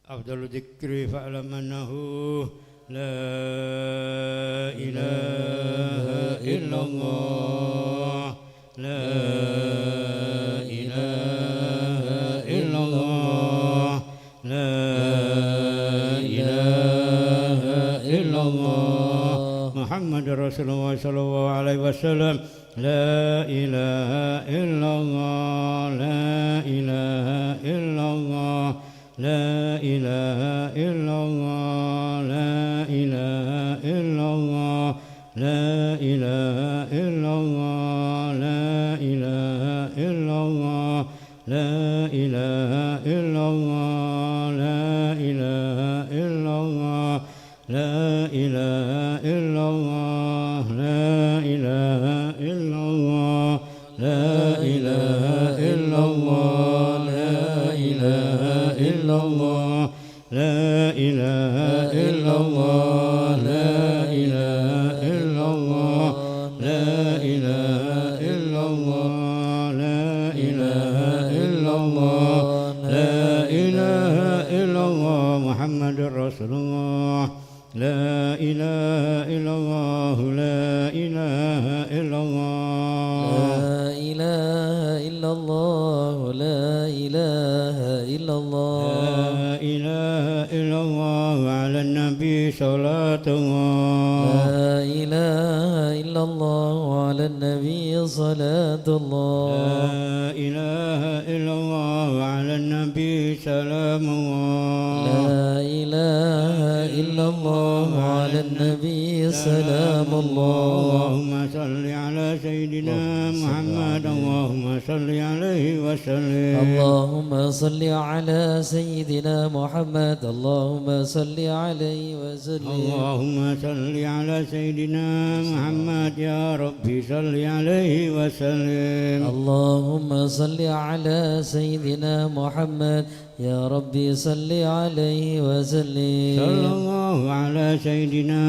أفضل الذكر فاعلم أنه لا إله إلا الله لا إله إلا الله لا إله إلا الله محمد رسول الله صلى الله عليه وسلم لا إله إلا الله لا إله إلا الله لا إله إلا الله لا إله إلا الله لا إله إلا الله لا إله إلا الله لا إله إلا الله لا إله إلا الله لا إله إلا الله لا إله إلا الله لا إله إلا الله لا إله إلا الله لا إله إلا الله لا إله إلا الله لا إله إلا الله لا إله إلا الله لا إله إلا الله محمد رسول الله لا إله إلا الله لا إله إلا الله لا إله إلا الله لا إله إلا الله لا إله إلا الله على النبي صلاة الله لا إله إلا الله على النبي صلاة الله لا إله إلا الله على النبي سلام الله لا إله إلا الله على النبي سلام الله اللهم صل على سيدنا محمد اللهم صل عليه وسلم اللهم صل على سيدنا محمد اللهم صل عليه وسلم اللهم صل على سيدنا محمد يا ربي صل عليه وسلم اللهم صل على سيدنا محمد يا ربي صل عليه وسلم صلى الله على سيدنا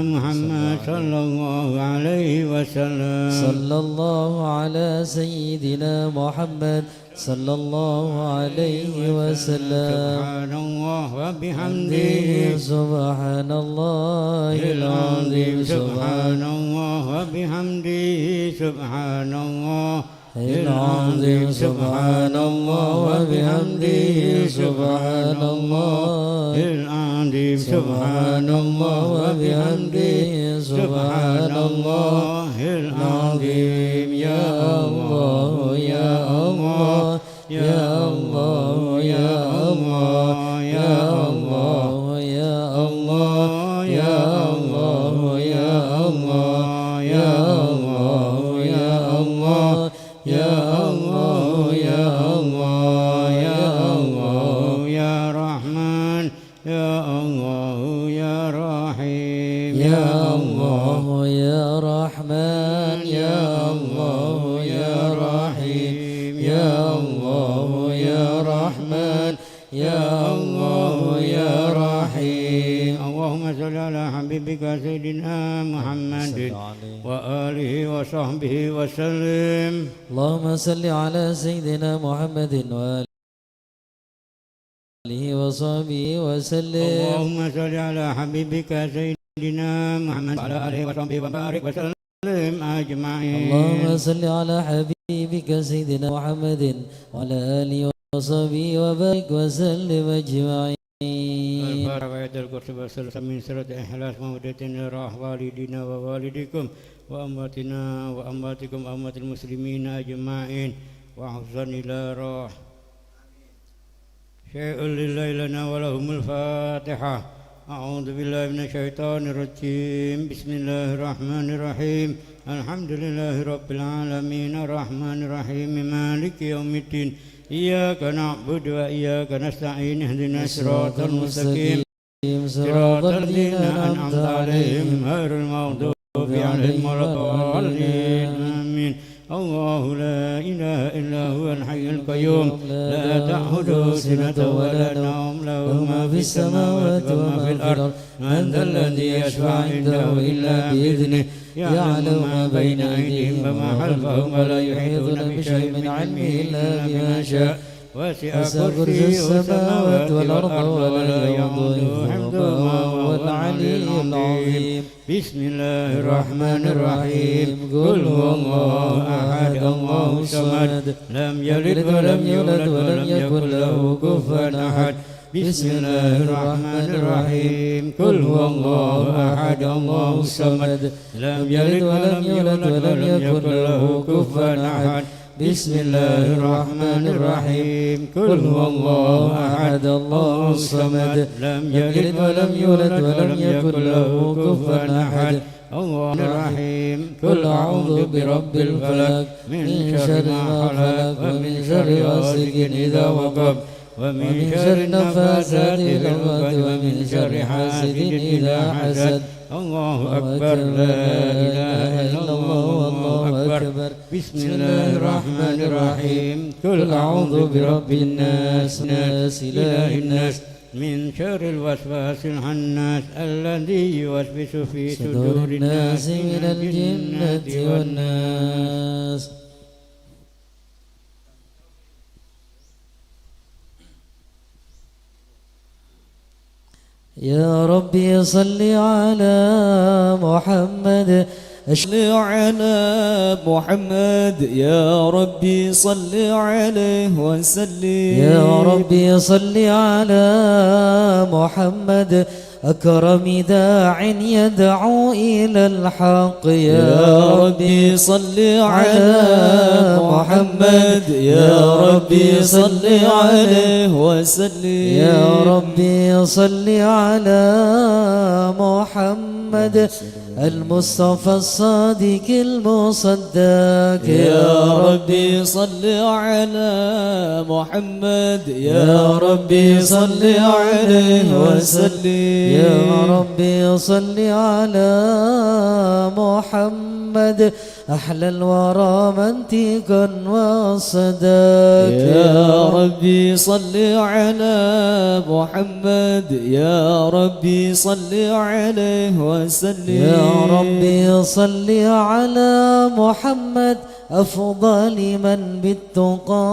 محمد صلى الله عليه وسلم صلى الله على سيدنا محمد صلى الله عليه وسلم سبحان الله وبحمده سبحان الله العظيم سبحان الله وبحمده سبحان الله العظيم سبحان الله وبحمده سبحان الله العظيم سبحان الله وبحمده سبحان الله العظيم يا الله يا الله يا الله يا الله يا الله يا الله يا الله يا الله يا الله يا الله يا الله يا الله يا الله يا رحمن يا الله يا رحيم يا الله يا رحمن يا الله يا رحيم يا الله يا رحمن يا الله يا رحيم اللهم صل على حبيبك سيدنا محمد وآله وصحبه وسلم اللهم صل على سيدنا محمد وآله وصحبه وسلم اللهم صل على حبيبك سيدنا محمد وعلى آله وصحبه وبارك وسلم أجمعين اللهم صل على حبيبك سيدنا محمد وعلى آله وصحبه وبارك وسلم أجمعين الفاتحة وآية الكرسي والسلام من سورة إخلاص مودتنا راح والدينا ووالديكم وأمواتنا وأمواتكم وأموات المسلمين أجمعين وحفظا إلى روح شيء لله لنا ولهم الفاتحة أعوذ بالله من الشيطان الرجيم بسم الله الرحمن الرحيم الحمد لله رب العالمين الرحمن الرحيم مالك يوم الدين إياك نعبد وإياك نستعين اهدنا الصراط المستقيم صراط الذين أنعمت عليهم غير المغضوب عليهم ولا الضالين آمين الله لا إله إلا هو الحي القيوم لا تأخذه سنة ولا نوم له ما في السماوات وما في الأرض من ذا الذي يشفع عنده إلا بإذنه يعلم ما بين أيديهم وما خلفهم ولا يحيطون بشيء من علمه إلا بما شاء وسع وسع كرسي كرسيه السماوات والأرض ولا يؤوده حفظهما وهو العلي العظيم. بسم الله الرحمن الرحيم قل هو الله أحد الله الصمد لم يلد ولم يولد ولم يكن له كفوا أحد. بسم الله الرحمن الرحيم قل هو الله أحد الله الصمد لم يلد ولم يولد ولم يكن له كفوا أحد. بسم الله الرحمن الرحيم قل هو الله أحد الله الصمد لم يلد ولم يولد ولم يكن له كفوا أحد. الله الرحيم قل أعوذ برب الفلق من شر ما خلق ومن شر غاسق إذا وقب ومن شر النفاثات في العقد ومن شر حاسد إذا حسد. الله أكبر لا إله إلا الله والله أكبر. بسم الله الرحمن الرحيم قل أعوذ برب الناس ناس إله الناس من شر الوسواس الخناس الذي يوسوس في صدور الناس من الجنة والناس. يا ربي صل على محمد صل على محمد يا ربي صل عليه وسلم. يا ربي صل على محمد أكرم داع يدعو إلى الحق. يا ربي صل على محمد يا ربي صل عليه وسلم. يا ربي صل على محمد المصطفى الصادق المصدق. يا ربي صل على محمد يا ربي صل عليه وسلم. يا ربي صل على محمد أحلى الورى منطقا وصداك. يا ربي صل على محمد يا ربي صل عليه وسلم. يا ربي صل على محمد أفضل من بالتقى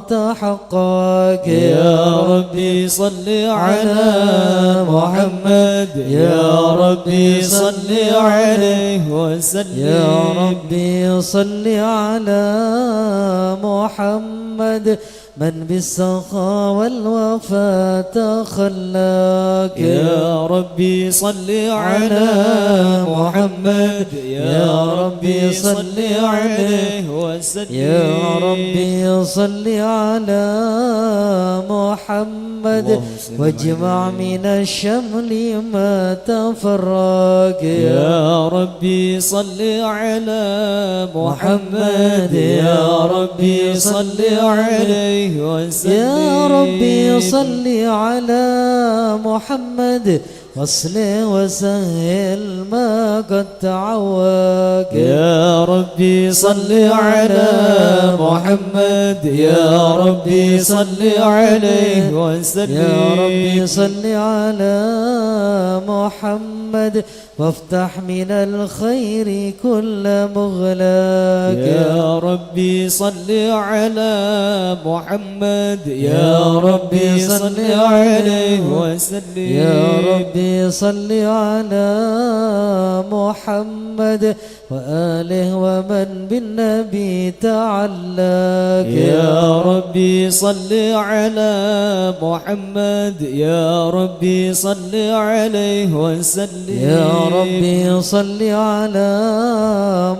تحقق. يا ربي صل على محمد يا ربي صل عليه وسلم. يا ربي صل على محمد من بالسخاء والوفاء تخلاك. يا ربي صل على محمد يا ربي صل عليه وسلم. يا ربي صل على محمد واجمع من الشمل ما تفرق. يا ربي صل على محمد يا ربي صل عليه وسلم. يا ربي صل على محمد واصل وسهل ما قد تعوق. يا ربي صل على محمد يا ربي صل عليه وسلم. يا ربي صل على محمد وافتح من الخير كل مغلاق. يا ربي صل على محمد يا ربي صل عليه وسلم. يا ربي صل على محمد وآله ومن بالنبي تعلق. يا ربي صل على محمد يا ربي صل عليه وسلم. يا ربي صل على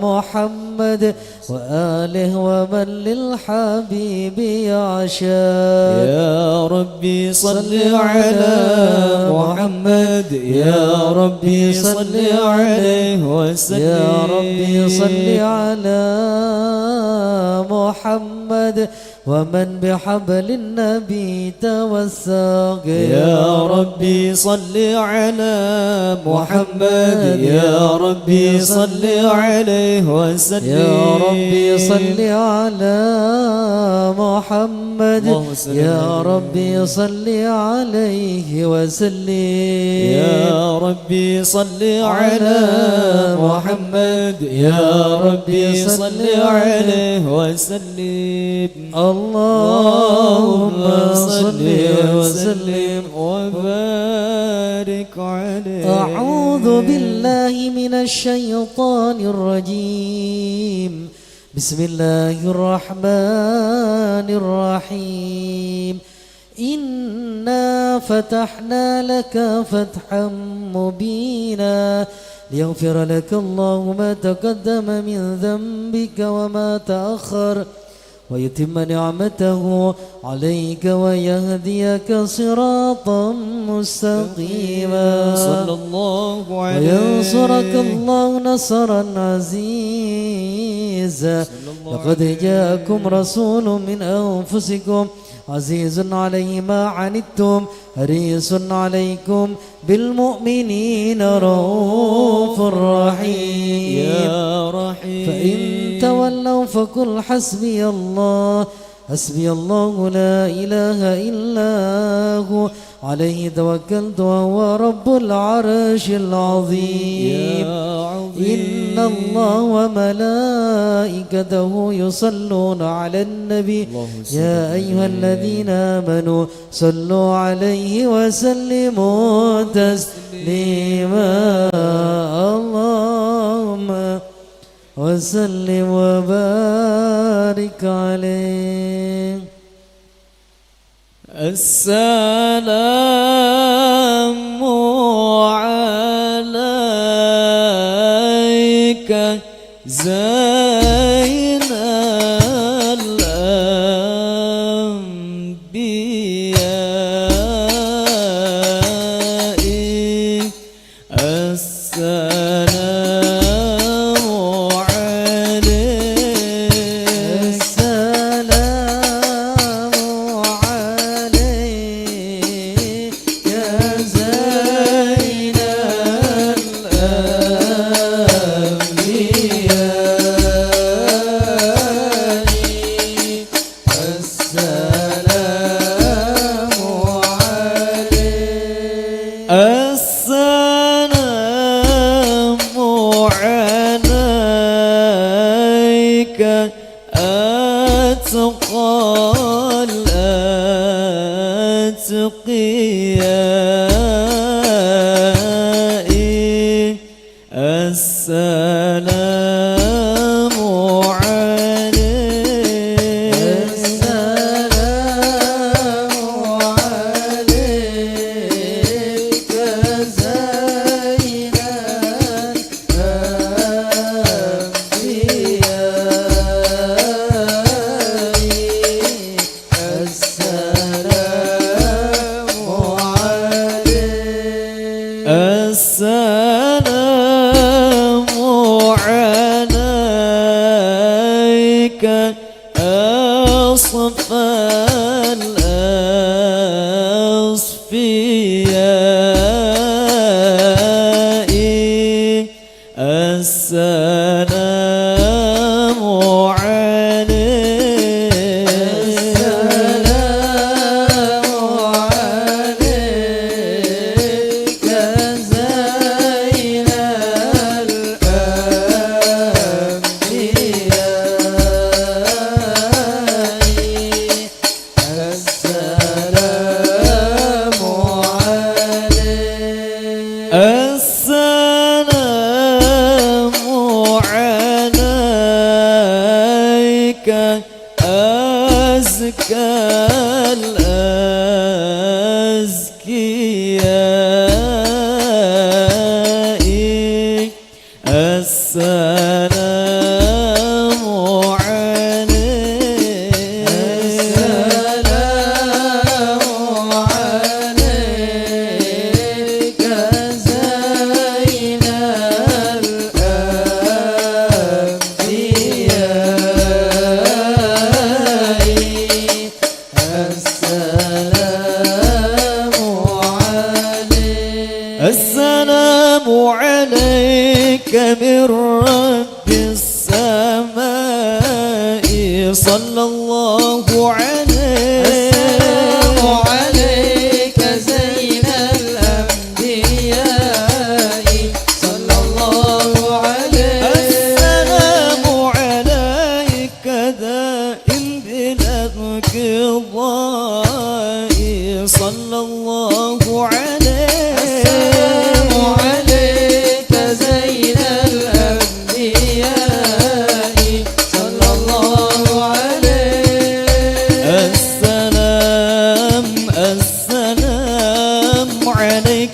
محمد وآله ومن للحبيب يعشق. يا ربي صل على محمد يا ربي صل عليه وسلم. يا ربي صل على محمد ومن بحبل النبي توثق. يا ربي صل على محمد يا ربي صل عليه وسلم. يا ربي صل على محمد يا ربي صل عليه وسلم. يا ربي صل على محمد يا ربي صل عليه عليه وسلم اللهم صل وسلم وبارك عليه. أعوذ بالله من الشيطان الرجيم. بسم الله الرحمن الرحيم. إنا فتحنا لك فتحا مبينا ليغفر لك الله ما تقدم من ذنبك وما تأخر ويتم نعمته عليك ويهديك صراطا مستقيما صلى الله عليه وينصرك الله نصرا عزيزا. لقد جاءكم رسول من أنفسكم عزيز عليه ما عنتم حريص عليكم بالمؤمنين رؤوف رحيم يا رحيم. فإن تولوا فقل حسبي الله حسبي الله لا إله إلا هو عليه توكلت وهو رب العرش العظيم. إن الله وملائكته يصلون على النبي يا أيها الذين آمنوا صلوا عليه وسلموا تسليما. اللهم وسلم وبارك عليه. السلام عليك زين الأنبياء. السلام عليك. السلام عليك يا زين الأنبياء. السلام عليك. السلام عليك أتقى الأتقياء. السلام عليك. السلام عليك زين الأنبياء. السلام عليك. السلام عليك أصفى الأصفياء. السلام عليك. السلام عليك زين الأنبياء. السلام عليك. السلام عليك أزكى الأزكياء. السلام عليك. السلام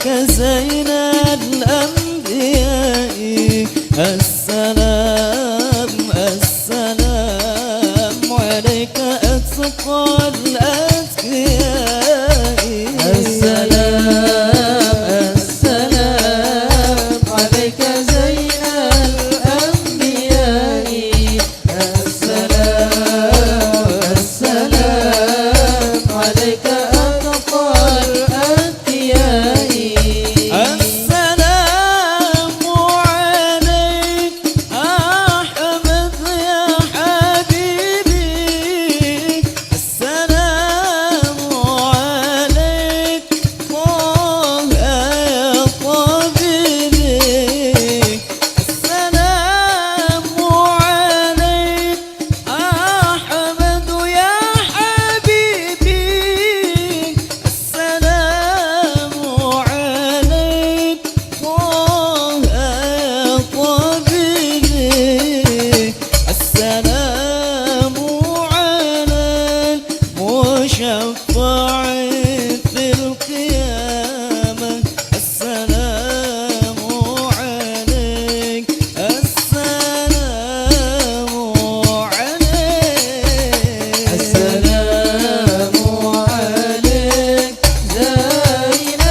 زين الأنبياء السلام السلام عليك أتقى الأتقياء السلام السلام عليك زين الأنبياء السلام السلام عليك أتقى الأتقياء السلام عليك أحمد يا حبيبي السلام عليك طه يا طبيبي السلام عليك أحمد يا حبيبي السلام عليك طه يا طبيبي السلام عليك مشفع في القيامة السلام عليك السلام عليك السلام عليك زين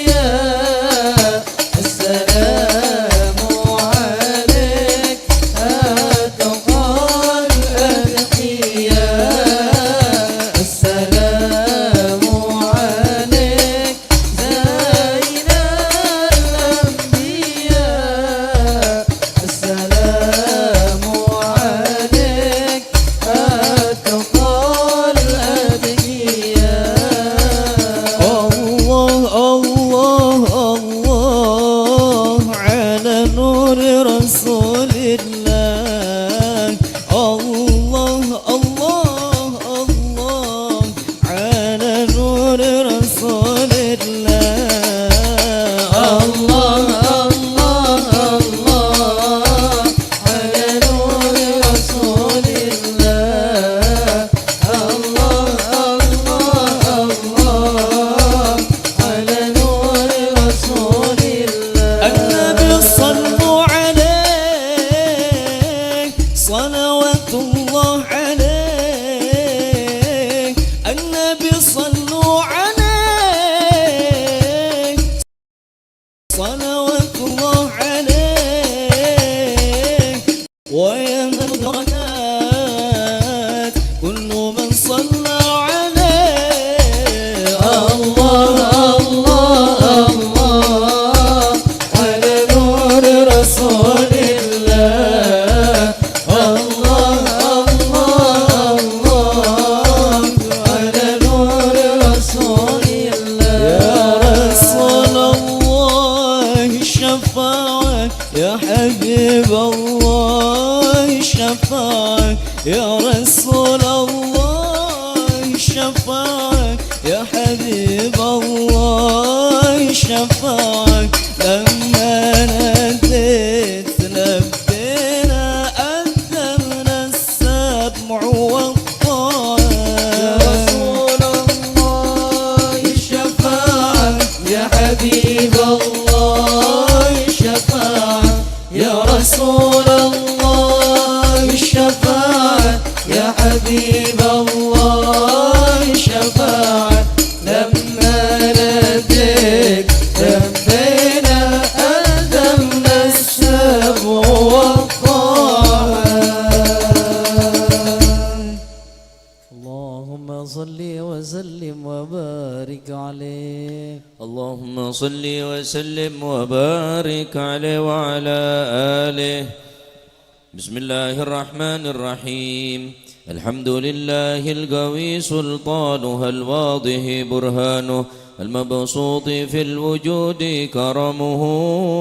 الأنبياء السلام عليك أتقى الأتقياء السلام عليك زين الأنبياء السلام عليك أتقى الأتقياء الله الله الله على نور رسول الله الله الله الله على نور رسول الله الله الله الله على نور رسول الله الله الله الله على نور رسول الله النبي صلوا عليه صلوات الله عليه النبي صلوا عليه صلوات الله عليه ويهدى الدرجات كل من صلى عليه الله الله الله على نور رسول الله الله الله الله على نور رسول الله يا رسول الله الشفاعة يا حبيب الله الشفاعة يا رسول الله الشفاعة يا حبيب الله الشفاعة لما ناديت لبينا أذن السمع والطاعة يا رسول الله الشفاعة يا حبيب الله الشفاعة يا رسول الله الشفاعة يا حبيب الله الشفاعة لما ناديك لبينا أذن السمع والطاعة اللهم صل وسلم وبارك عليه اللهم صل وسلم وبارك عليه وعلى آله. بسم الله الرحمن الرحيم. الحمد لله القوي سلطانه الواضح برهانه المبسوط في الوجود كرمه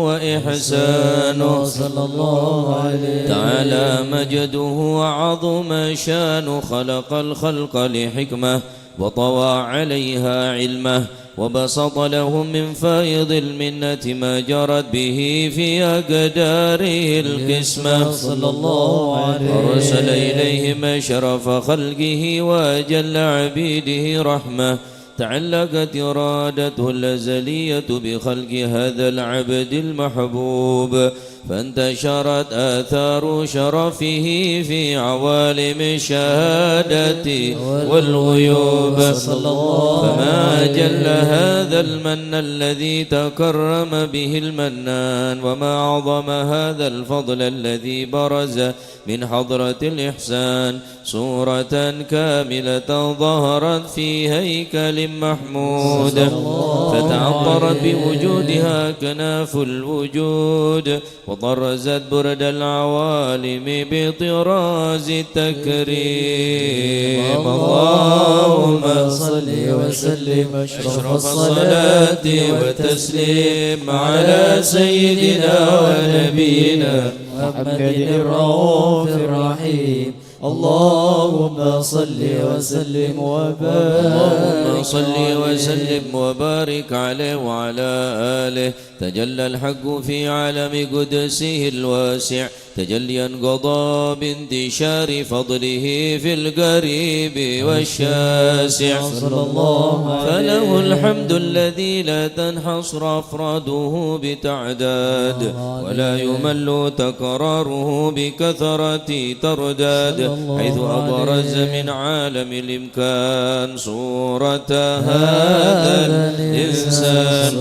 وإحسانه صلى الله عليه تعالى مجده وعظم شانه خلق الخلق لحكمة وطوى عليها علمه وبسط لهم من فيض المنة ما جرت به في أقداره القسمة صلى الله عليه أرسل إليهم أشرف خلقه وأجل عبيده رحمة تعلقت إرادته الأزلية بخلق هذا العبد المحبوب، فانتشرت آثار شرفه في عوالم الشهادة والغيوب. فما جل هذا المن الذي تكرم به المنان، وما أعظم هذا الفضل الذي برز من حضرة الإحسان صورة كاملة ظهرت في هيكل محمود، فتعطرت بوجودها كناف الوجود، وطرزت برد العوالم بطراز التكريم. اللهم صل وسلم أشرف الصلاة والتسليم على سيدنا ونبينا محمد الرؤوف الرحيم. اللهم صل وسلم وبارك، اللهم صل وسلم وبارك عليه وعلى آله. تجلى الحق في عالم قدسه الواسع تجليا قضى بانتشار فضله في القريب والشاسع، فله الحمد الذي لا تنحصر أفراده بتعداد، ولا يمل تكراره بكثرة ترداد، حيث أبرز من عالم الإمكان صورة هذا الإنسان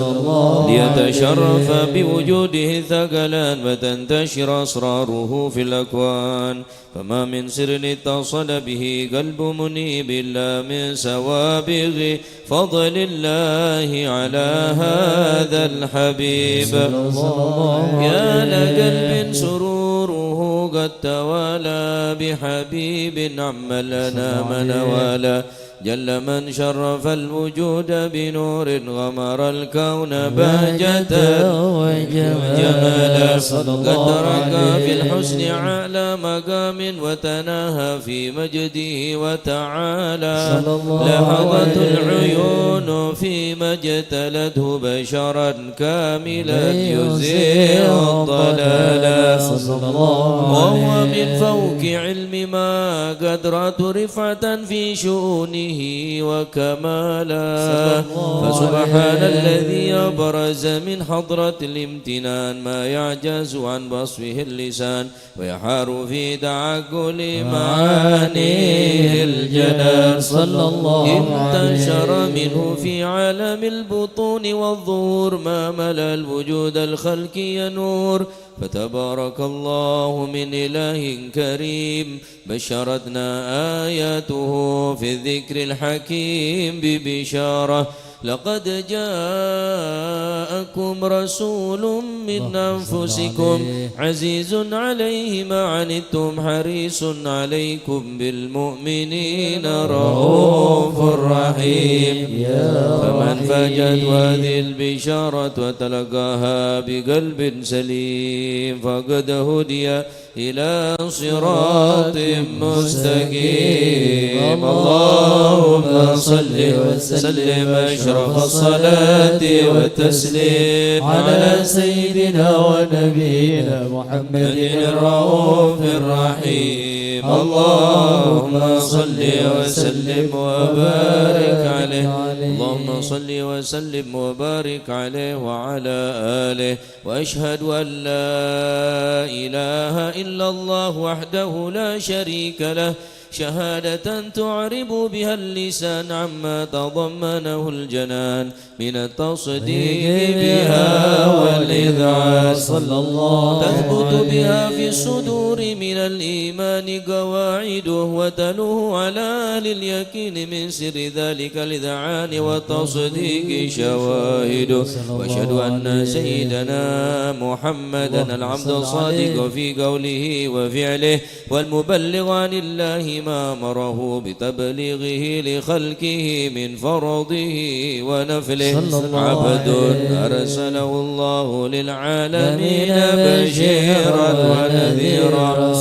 ليتشرف بوجوده ثقلان وتنتشر أسراره في الأكوان. فما من سر اتصل به قلب منيب إلا من سوابغ فضل الله على هذا الحبيب. يا لقلب سروره قد توالى بحبيب عم لنا منوالا، جل من شرف الوجود بنور غمر الكون بهجة وجمالا، قد ترك في الحسن أعلى مقام وتناهى في مجده وتعالى، لحظت العيون فيما اجتلته بشرا كاملا يزيل الضلالا، وهو من فوق علم ما قدرت رفعة في شؤونه وكمالا. فسبحان الذي أبرز من حضرة الامتنان ما يعجز عن وصفه اللسان، ويحار في تعقل معانيه الجنان. انتشر منه في عالم البطون والظهور ما ملا الوجود الخلقي نور، فتبارك الله من إله كريم بشرتنا آياته في الذكر الحكيم ببشارة. لقد جاءكم رسول من أنفسكم عزيز عليه ما عنتم حريص عليكم بالمؤمنين رؤوف رحيم. فمن فجت هذه البشارة وتلقاها بقلب سليم فقد هدي إلى صراط مستقيم. اللهم صل وسلم أشرف الصلاة والتسليم على سيدنا ونبينا محمد الرؤوف الرحيم. اللهم صل وسلم وبارك عليه، اللهم صل وسلم وبارك عليه وعلى آله. وأشهد أن لا إله إلا الله وحده لا شريك له، شهادة تعرب بها اللسان عما تضمنه الجنان من التصديق بها والإذعان. تثبت بها في الصدور من الإيمان قواعده، وتلوه على أهل اليقين من سر ذلك الإذعان والتصديق شواهده. وأشهد أن سيدنا محمدا العبد الصادق في قوله وفعله، والمبلغ عن الله ما أمره بتبليغه لخلقه من فرضه ونفله. عبد أرسله الله للعالمين بشيرا ونذيرا،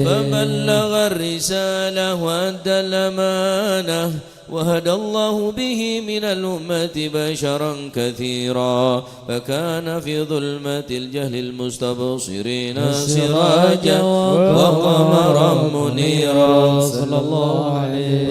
فبلغ الرسالة وأدى الأمانة وهدى الله به من الأمة بشرا كثيرا فكان في ظلمة الجهل المستبصرين سراجا وقمرا منيرا صلى الله عليه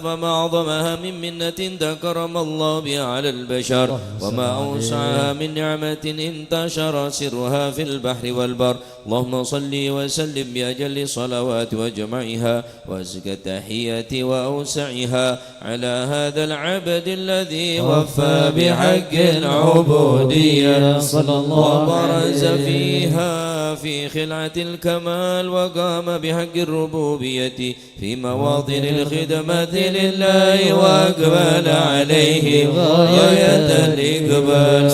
فما أعظمها من منة تكرم الله بها على البشر وما أوسعها من نعمة انتشر سرها في البحر والبر اللهم صل وسلم بأجل الصلوات وجمعها وأزكى التحية وأوسعها على هذا العبد الذي وفى بحق العبودية صلى الله وبرز فيها في خلعة الكمال وقام بحق الربوبية في مواطن الخدمة لله وأقبل عليه غاية الإقبال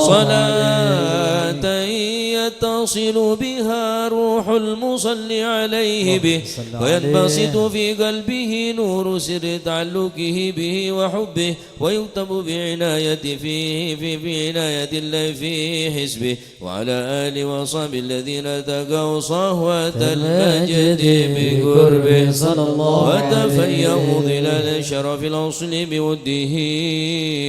صلاة يتصل بها روح المصلي عليه به وينبسط في قلبه نور سر تعلقه به وحبه ويكتب بعناية فيه في عناية الله في حسبه وعلى آله وصحبه الذين تقوا صهوة المجد بقربه صلى الله وتفيأوا ظلال الشرف الأصل بوده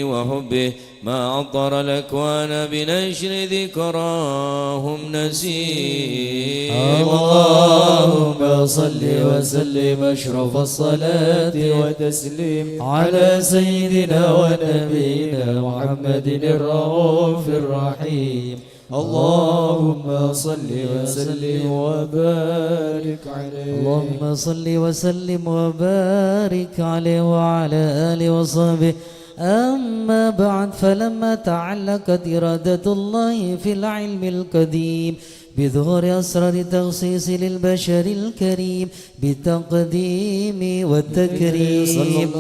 وحبه ما عطر الأكوان بنشر ذكراهم نسيم اللهم صل وسلم أشرف الصلاة وتسليم على سيدنا ونبينا محمد الرؤوف الرحيم اللهم صل وسلم وبارك عليه اللهم صل وسلم وبارك عليه وعلى آله وصحبه أما بعد فلما تعلقت إرادة الله في العلم القديم بظهور أسرار التخصيص للبشر الكريم بالتقديم والتكريم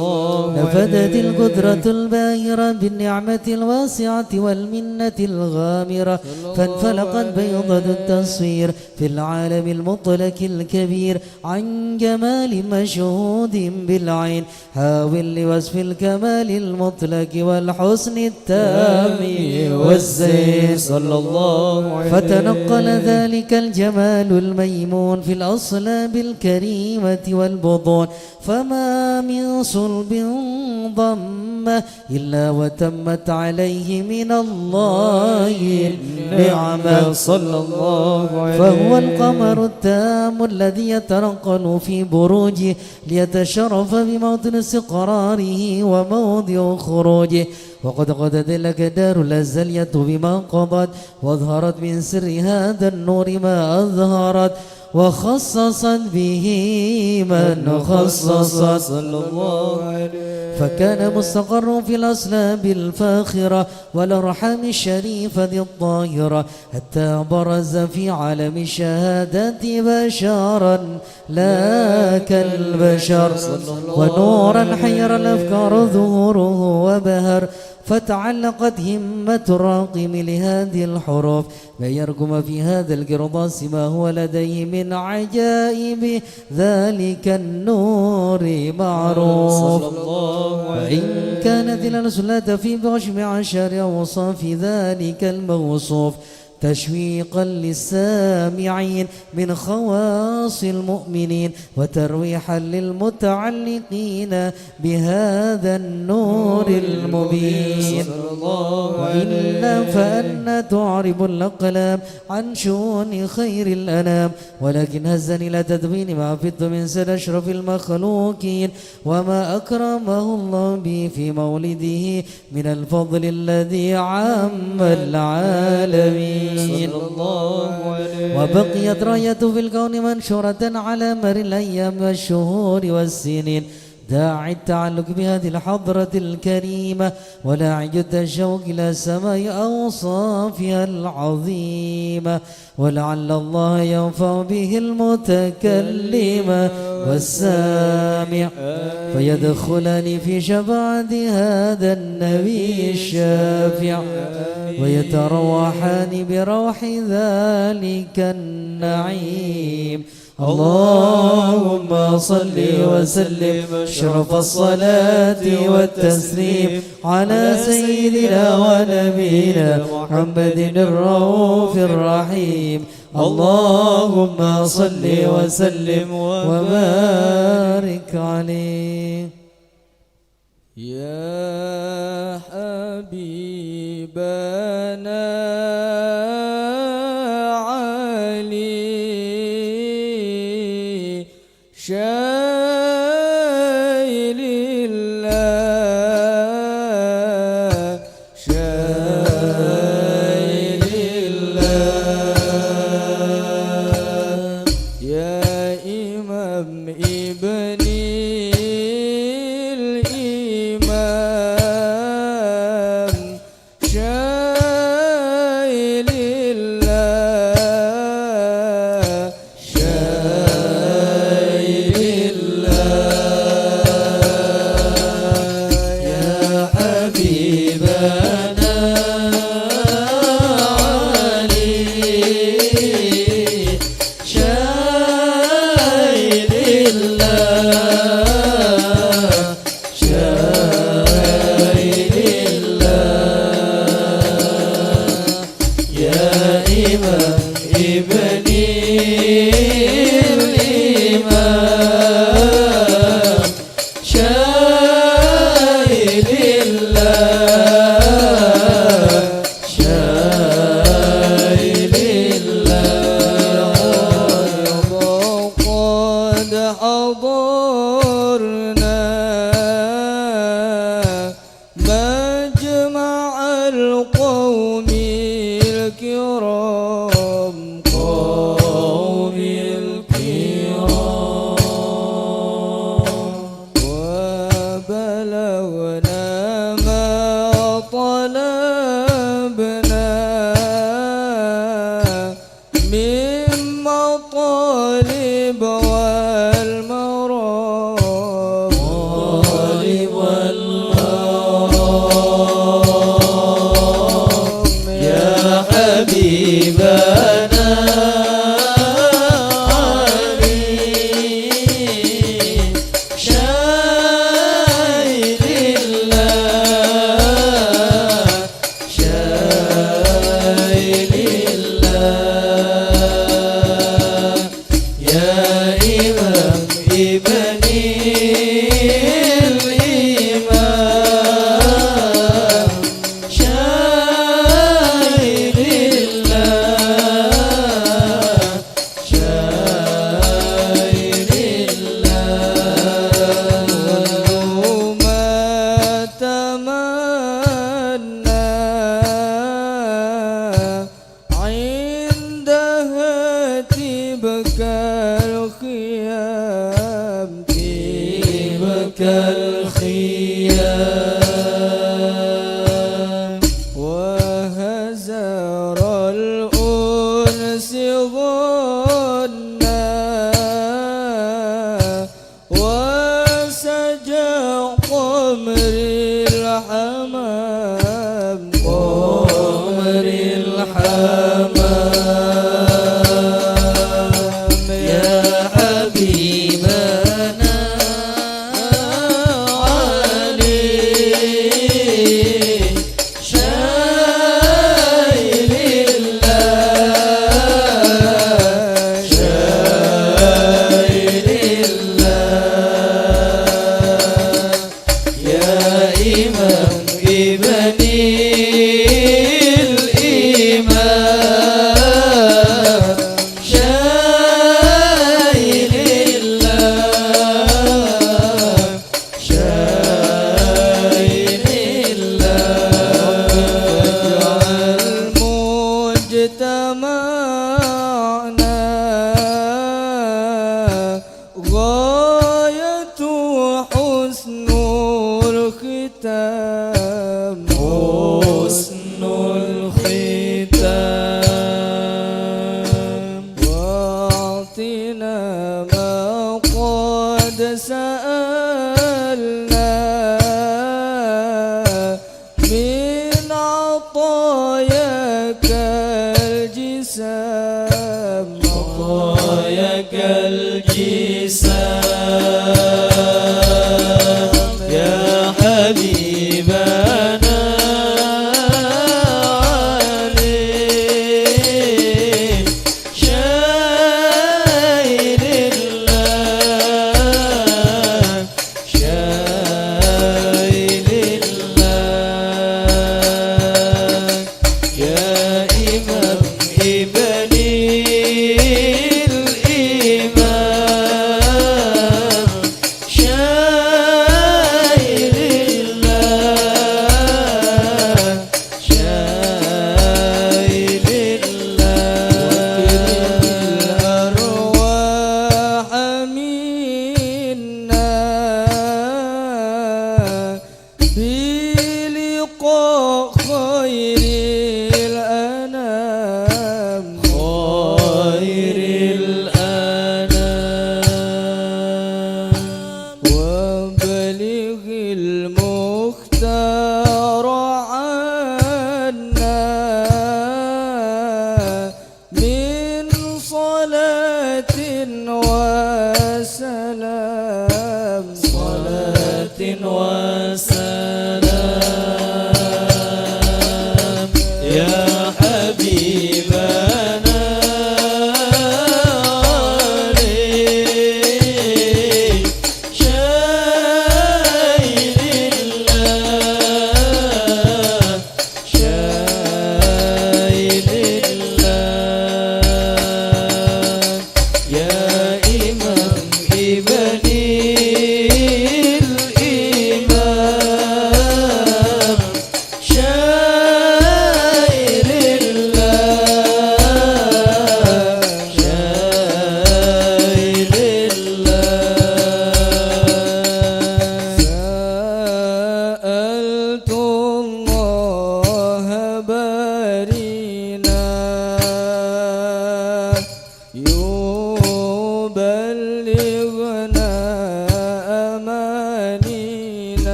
نفذت القدرة الباهرة بالنعمة الواسعة والمنة الغامرة فانفلقت بيضة التصوير في العالم المطلق الكبير عن جمال مشهود بالعين حاول لوصف الكمال المطلق والحسن التام والزين صلى الله عليه فتنقل ذلك الجمال الميمون في الأصلاب الكريمة والبطون فما من صلب ضم إلا وتمت عليه من الله النعمة صلى الله عليه فهو القمر التام الذي يتنقل في بروجه ليتشرف بموطن استقراره وموضع خروجه وقد قضت الأقدار الأزلية بما قضت وأظهرت من سر هذا النور ما أظهرت وخصصت به من خصصت صلى الله عليه فكان مستقر في الأصلاب الفاخرة والأرحام الشريفة الطاهرة حتى برز في عالم الشهادة بشرا لا كالبشر ونورا حير الأفكار ظهوره وبهر فتعلقت همة الراقم لهذه الحروف فيرقم في هذا القرطاس ما هو لديه من عجائب ذلك النور معروف وإن كانت الألسنة في بعشم عشر أوصاف ذلك الموصوف تشويقا للسامعين من خواص المؤمنين وترويحا للمتعلقين بهذا النور المبين وإلا فأن تعرب الأقلام عن شؤون خير الأنام ولكن هزني إلى تدوين ما فدت من سر أشرف المخلوقين وما أكرمه الله به في مولده من الفضل الذي عم العالمين وبقيت راية في الكون منشورة على مر الأيام والشهور والسنين داعي التعلق بهذه الحضرة الكريمة ولاعج التشوق إلى سماء أوصافها العظيمة ولعل الله ينفع به المتكلم والسامع فيدخلني في شفاعة هذا النبي الشافع ويتروحان بروح ذلك النعيم اللهم صل وسلم أشرف الصلاة والتسليم على سيدنا ونبينا محمد الرؤوف الرحيم اللهم صل وسلم وبارك عليه. يا حبيبنا علي شايل الله شايل الله يا إمام ابني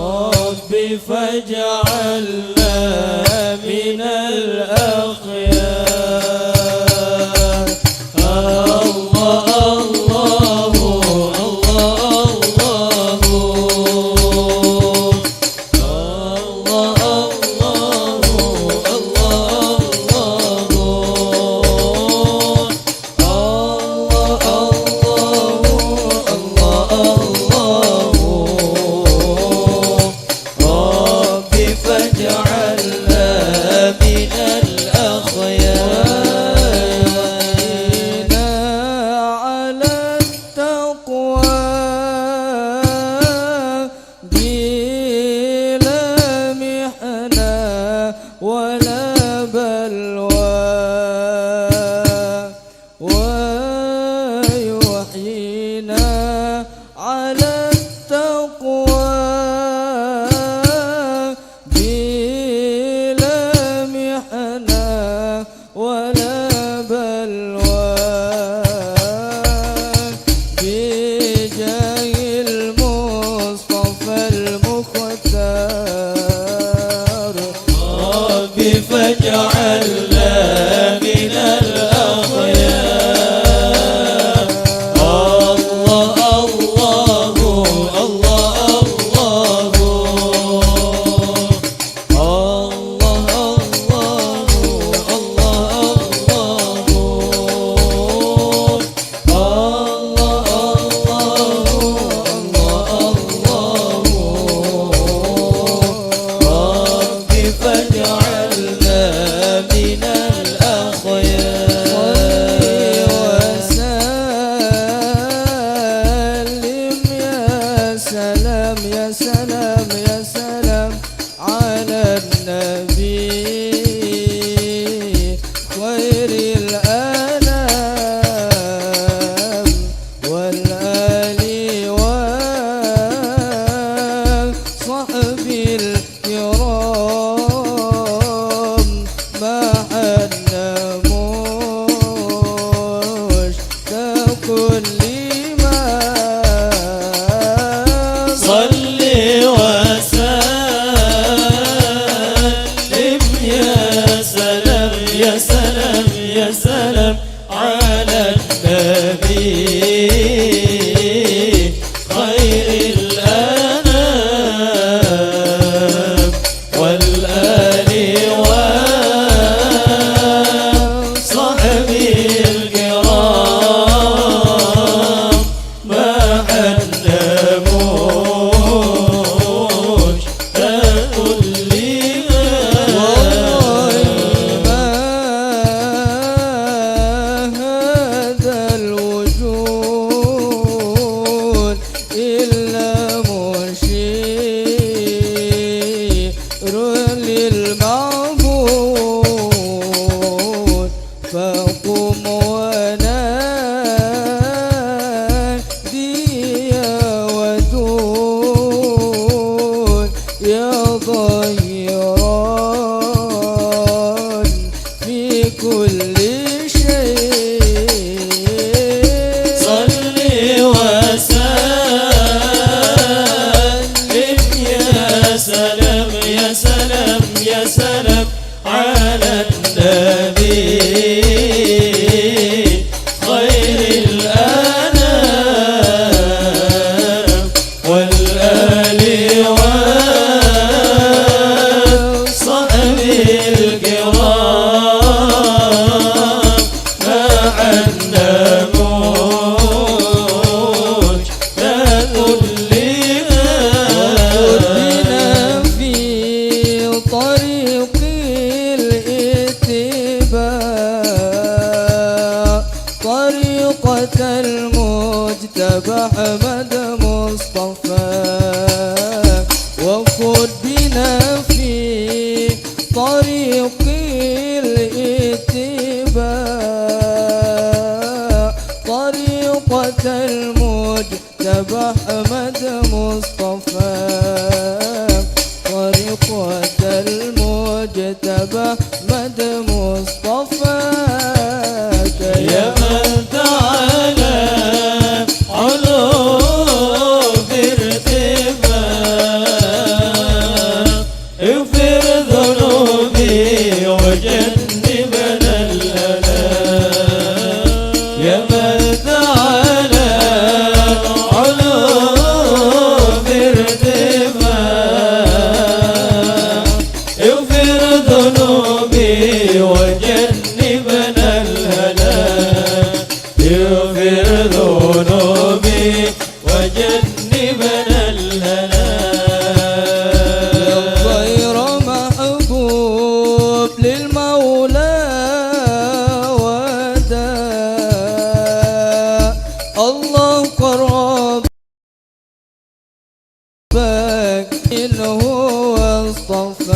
ربي فاجعلنا من الأخيار. الله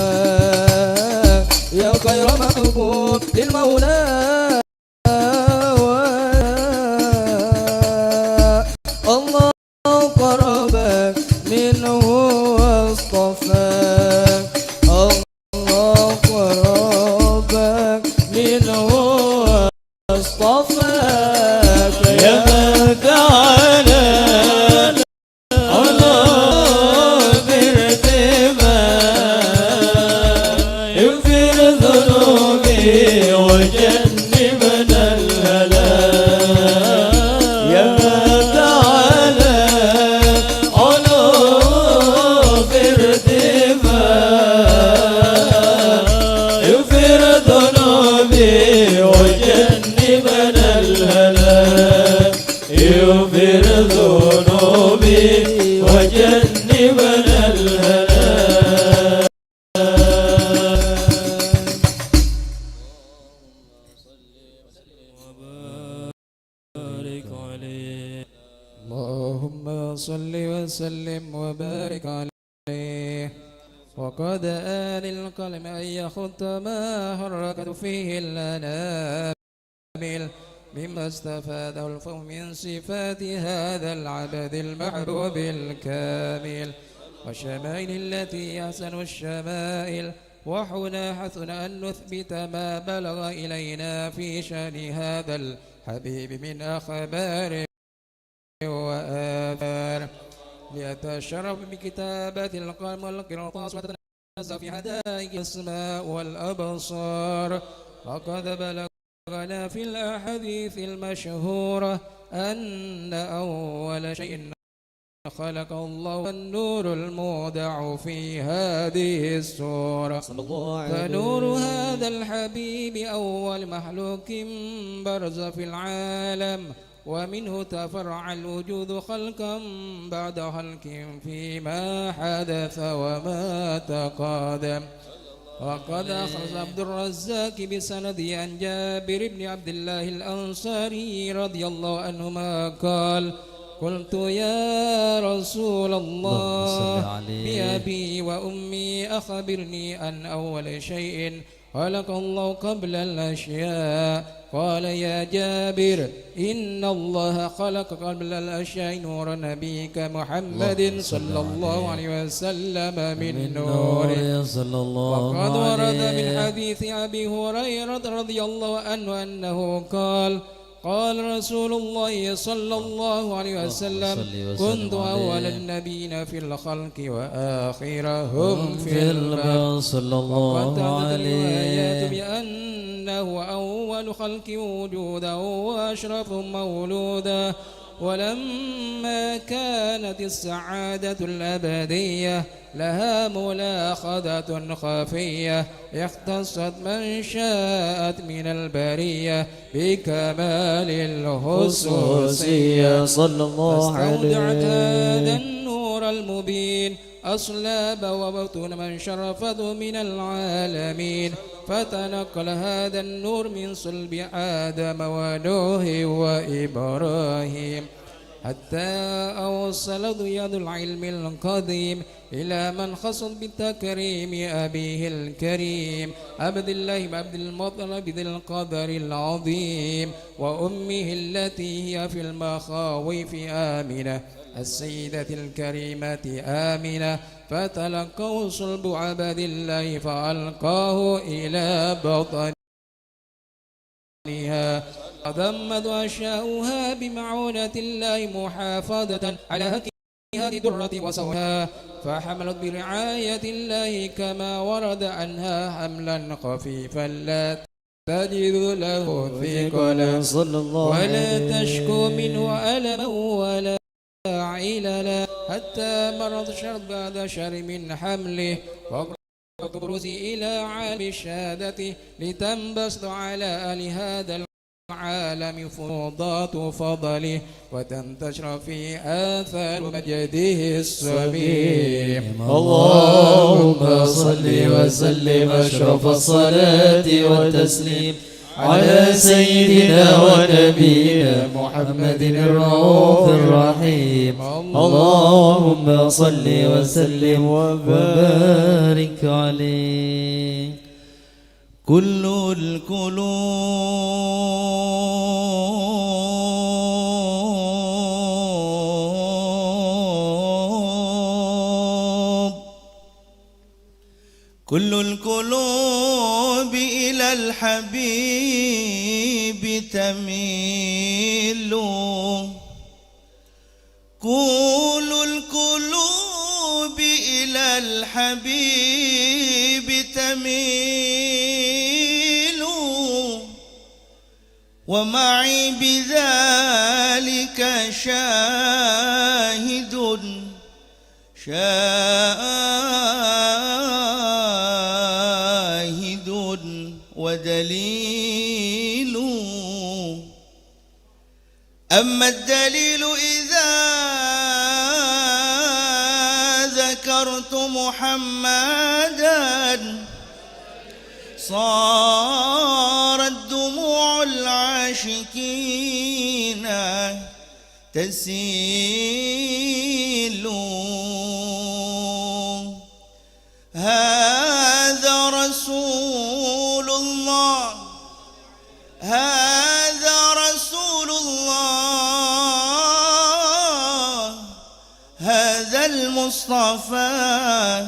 واصطفاك يا خير محبوب للمولى الله قربك منه واصطفاك الله قربك منه واصطفاك يا من تعالى على بارتفاع اغفر ذنوبي وجنبنا الهلاك يا من تعالى على بارتفاع اغفر ذنوبي وجنبنا الهلاك اغفر ذنوبي وجنبنا الهلاك وبارك عليه اللهم صل وسلم وبارك عليه وقد آن القلم أن يخط ما حركت فيه الأنامل مما استفاده الفهم من صفات هذا العبد المحبوب الكامل والشمائل التي أحسن الشمائل وحنا حثنا أن نثبت ما بلغ إلينا في شأن هذا الحبيب من أخبار وآثار ليتشرف بكتابة القلم والقرطاس وتتنزل في حدائق الأسماء والأبصار وقد بلغنا في الأحاديث المشهورة أن أول شيء خلق الله النور المودع في هذه السورة فنور هذا الحبيب أول مخلوق برز في العالم ومنه تفرع الوجود خلقا بعد خلق فيما حدث وما تقادم وقد أخرج عبد الرزاق بسند عن جابر بن عبد الله الأنصاري رضي الله عنهما قال قلت يا رسول الله بأبي وأمي أخبرني عن أول شيء خلق الله قبل الأشياء قال يا جابر إن الله خلق قبل الأشياء نور نبيك محمد صلى الله عليه وسلم من نور وقد ورد من حديث أبي هريرة رضي الله عنه أنه قال قال رسول الله صلى الله عليه وسلم كنت أول النبيين في الخلق وآخرهم في البر وقد عدت الروايات بأنه أول خلق وجودا وأشرف مولودا ولما كانت السعادة الأبدية لها ملاحظة خفية اختصت من شاءت من البرية بكمال الخصوصية صلى الله فاستودعت هذا عليه النور المبين أصلاب وبطون من شرفته من العالمين فتنقل هذا النور من صلب آدم ونوح وإبراهيم حتى أوصلت يد العلم القديم إلى من خص بالتكريم أبيه الكريم عبد الله بن عبد المطلب ذي القدر العظيم وأمه التي هي في المخاوف آمنة السيدة الكريمة آمنة فتلقوا صلب عبد الله فألقاه إلى بطنها فضمت أشياؤها بمعونة الله محافظة على هذه الدرة وسوها فحملت برعاية الله كما ورد عنها حملا خفيفا لا تجد له ثقلا صلى الله ولا تشكو منه ألما ولا عللا حتى مرض شر بعد شر من حمله وتبرز إلى عالم الشهادة لتنبسط على أهل هذا العالم فروضات فضله وتنتشر في آثار مجده السميم اللهم صل وسلم أشرف الصلاة والتسليم على سيدنا ونبينا محمد الرؤوف الرحيم. اللهم صل وسلم وبارك عليه. كل القلوب إلى الحبيب تميل. كل القلوب إلى الحبيب تميل، ومعي بذلك شاهد ودليل. أما الدليل إذا ذكرت محمدا صارت دموع العاشقين تسيل. هذا رسول الله، هذا رسول الله، هذا المصطفى،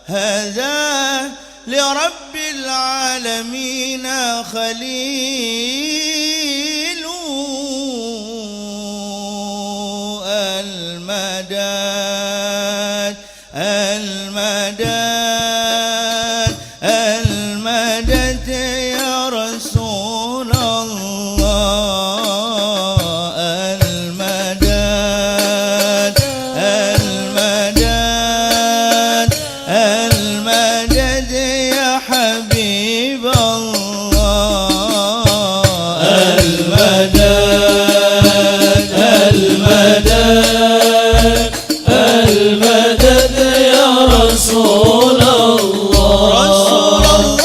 هذا لرب العالمين خليل. المدد المدد المدد يا رسول الله. المدد المدد المدد يا حبيب الله. المدد المدد المدد يا رسول الله. رسول الله.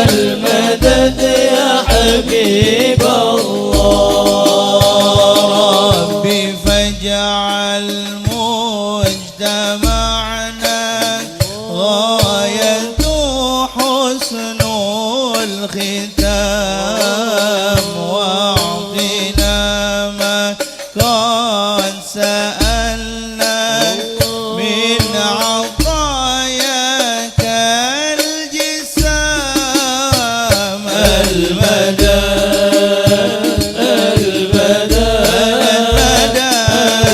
المدد يا حبيب الله. ربي فاجعل مجتمعنا غاية حسن الختام، واعطنا ما قد سألنا من عطاياك الجسام. المدد المدد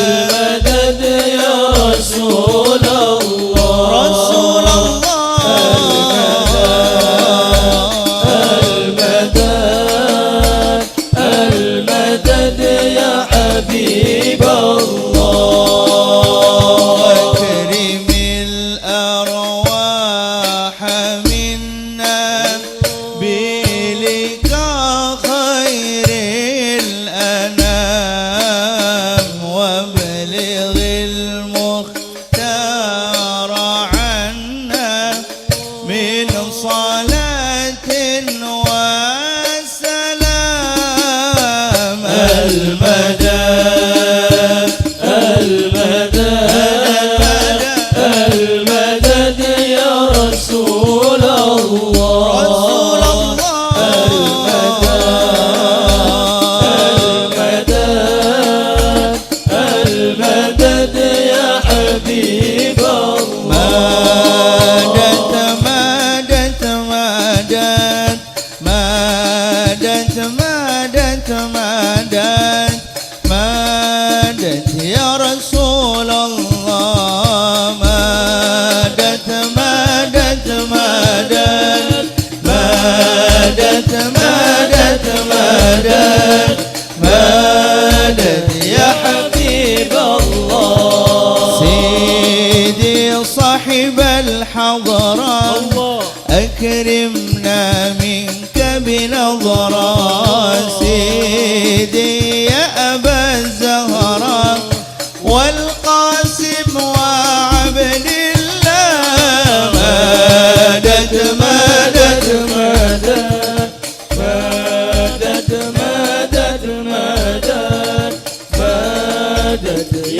المدد يا رسول الله. رسول الله. المدد المدد يا حبيب الله. أكرم الأرواح منا بلقاء خير الأنام، وابلغ المختار عنا من صلاة وسلام. المدد المدد المدد يا رسول الله. رسول الله. المدد المدد يا حبيب الله. مدد مدد مدد مدد مدد مدد يا رسول الله. مدد مدد مدد مدد مدد مدد مدد يا حبيب الله. سيدي صاحب الحضرة أكرمنا منك بنظرة. سيدي يا أبا الزهراء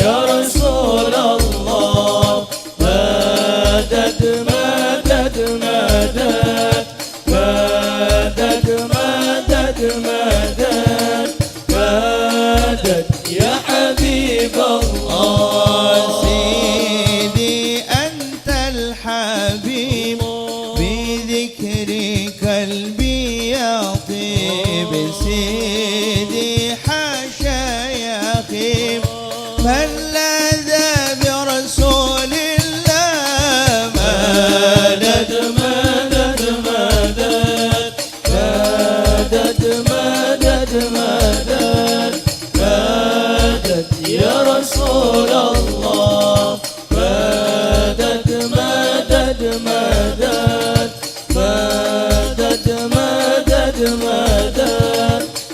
يا رسول الله مدد مدد مدد مدد مدد مدد مدد يا حبيب الله سيدي أنت الحبيب بذكرك قلبي يطيب سيدي حاشا يا خيب من لاذ برسول الله مدد مدد مدد مدد مدد مدد مدد يا رسول الله مدد مدد مدد مدد مدد مدد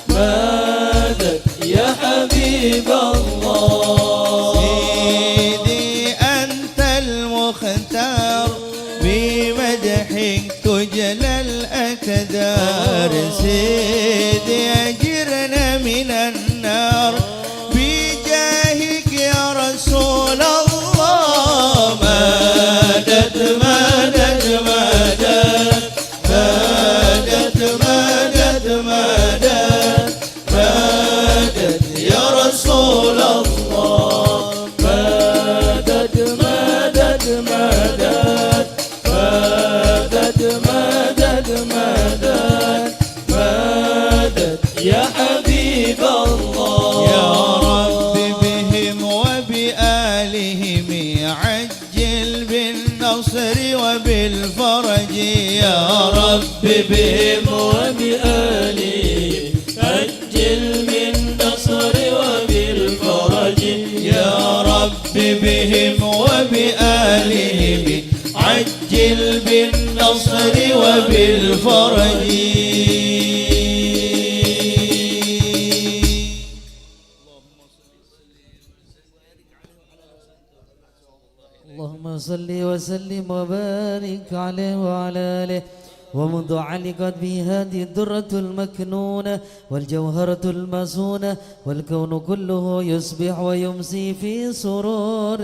مدد يا حبيب الله سيدي أنت المختار بمدحك تجلى الأكدار سيدي أجرنا من النار بجاهك يا رسول الله مدد مدد مدد مدد مدد مدد مدد يا رسول الله مدد مدد مدد مدد مدد مدد مدد يا حبيب الله يا رب بهم وبآلهم عجل بالنصر وبالفرج يا رب بهم وبآلهم أجل بالنصر وبالفرج يا رب بهم وبآلهم عجل بالنصر وبالفرج اللهم صل وسلم وبارك عليه وعلى آله ومنذ علقت به هذه الدرة المكنونة والجوهرة المسونة والكون كله يصبح ويمسي في سرور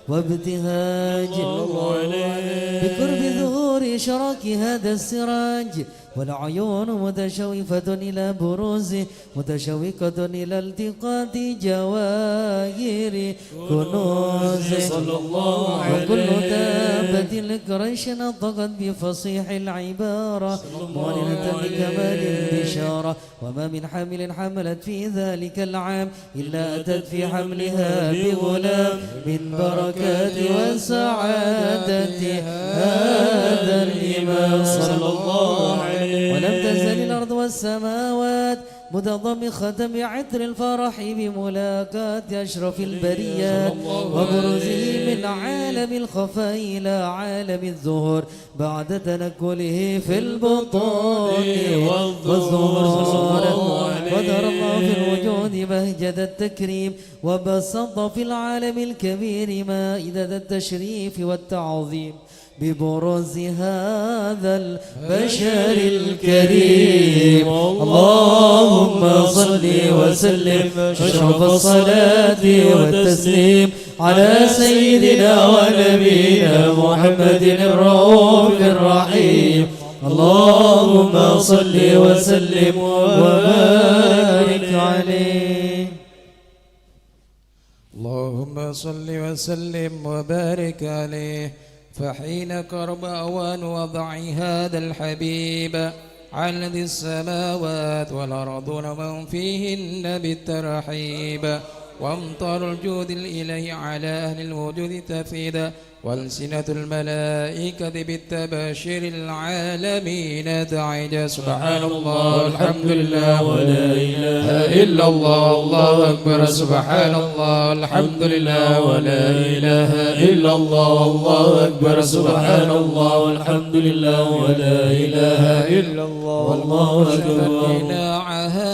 وابتهاج بقرب ظهور شراك هذا السراج والعيون متشوفة إلى بروزه متشوقة إلى التقاط جواهر كنوزه وكل دابة لقريش نطقت بفصيح العبارة معلنة بكمال البشارة وما من حامل حملت في ذلك العام إلا أتت في حملها بغلام من بركات وسعادة هذا الإمام صلى الله عليه ولم تزل الأرض والسماوات متضمخة بعطر الفرح بملاقاة أشرف البريات وبروزه من عالم الخفاء إلى عالم الظهور بعد تنكله في البطون والظهور قدر الله في الوجود بهجة التكريم وبسط في العالم الكبير مائدة التشريف والتعظيم ببروز هذا البشر الكريم اللهم صل وسلم أشرف الصلاة والتسليم على سيدنا ونبينا محمد الرؤوف الرحيم اللهم صل وسلم وبارك عليه اللهم صل وسلم وبارك عليه فحين قرب أوان وضع هذا الحبيب على ذي السماوات والأرض ومن فيهن بالترحيب وامطار الجود الإلهي على أهل الوجود تفيدا والسنة الملائكة بالتباشر العالمين تعج سبحان الله والحمد لله ولا إله إلا الله الله أكبر سبحان الله والحمد لله ولا إله إلا الله الله أكبر سبحان الله والحمد لله ولا إله إلا الله والله أكبر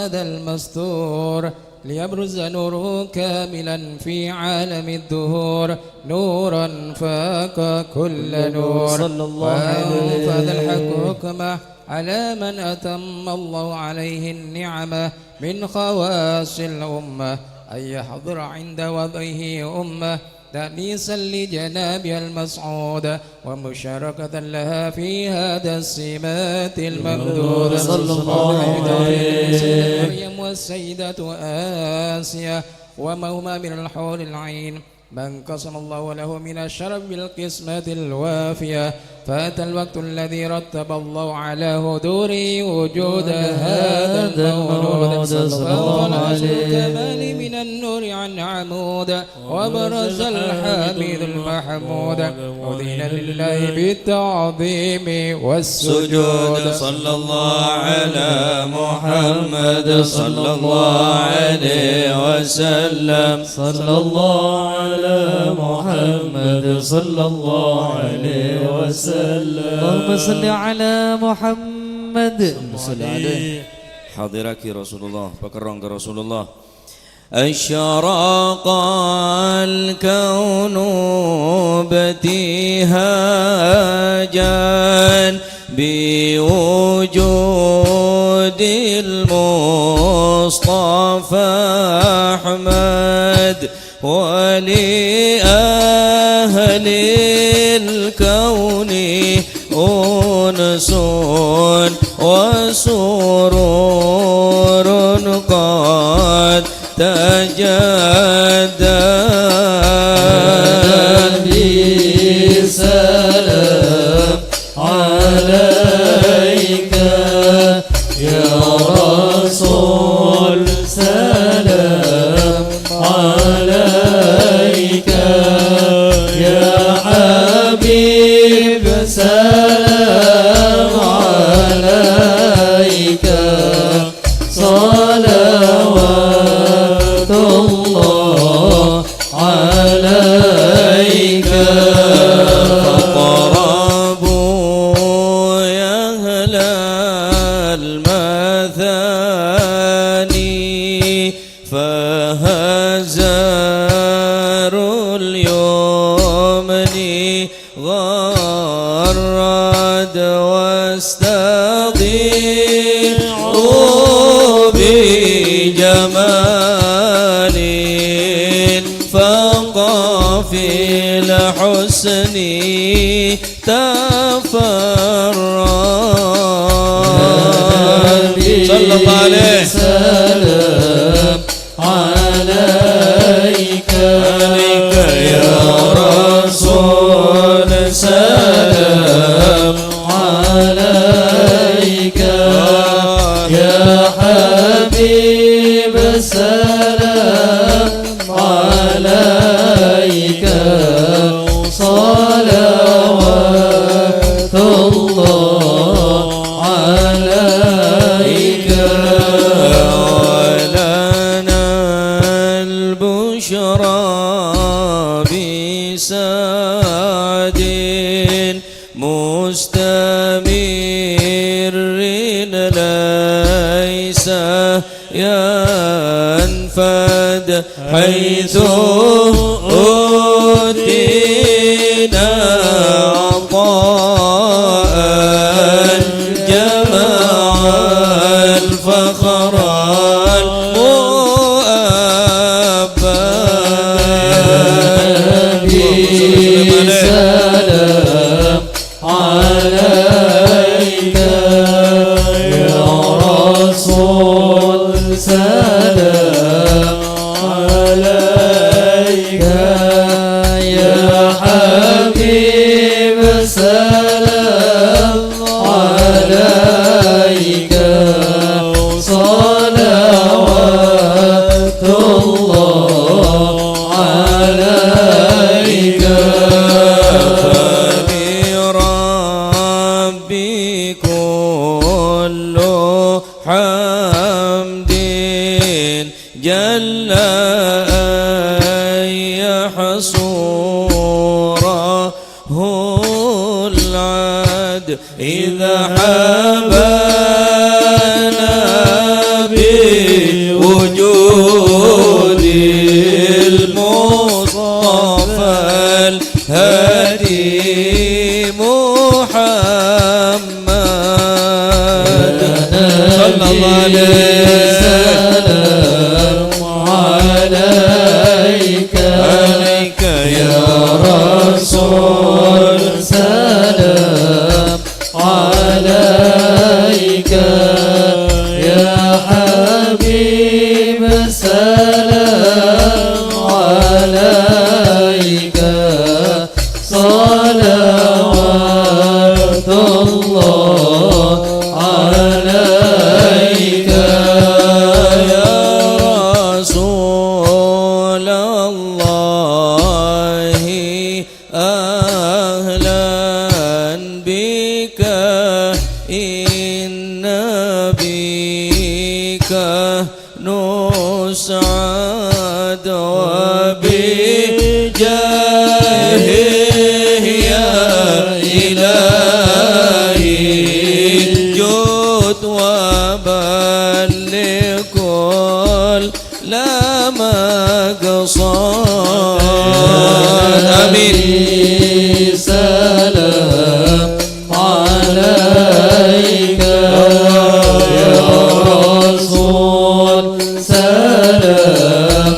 هذا المستور ليبرز نوره كاملا في عالم الدهور نورا فاق كل نور وأنفذ الحق حكمه على من أتم الله عليه النعمة من خواص الأمة أن يحضر عند وضعه أمة تأنيسا لجناب المسعود ومشاركة لها في هذا السمات الممدودة صلى الله عليه وسلم. مريم والسيدة آسيا ومهما من الحور العين من قسم الله له من الشرف بالقسمة الوافية. فأتى الوقت الذي رتب الله على حضوره وجود هذا المولود فطلع الكمال من النور عن عمود وبرز الحميد المحمود أذن لله بالتعظيم والسجود. صلى الله على محمد صلى الله عليه وسلم. صلى الله على محمد صلى الله عليه وسلم. اللهم صل على محمد. صل عليه. حاضرك رسول الله بكرنك رسول الله. أشرق الكون ابتهاجا بوجود المصطفى أحمد ولأهل الكون أنس وسرور قد تجدد سلام عليك يا رسول سلام عليك يا حبيب سلام عليك صلوات الله عليك. فقربوا يا أهل المثاني فهزار اليمن غرد واستضيعوا بجمال فقافي الحسن تفرد. صلى الله عليه سلام عليك يا رسول سلام عليك يا حبيب سلام عليك صلوات الله عليك. ولنا البشرى بسعد مستمر ليس ينفد حيث أوتينا عطاء جمع الفخر المؤبد. سلام عليك يا رسول سلام عليك يا حبيب سلام عليك صلوات الله عليك. فلربي كل حمد جل أن يحصوره العد إذا حبانا بوجود المصطفى الهادي محمد صلى الله عليه سلام عليك الله أهلا بك إن بك نسعد وبجاهه يا إلهي جد وبلغ كل مقصود آمين سلام عليك يا رسول سلام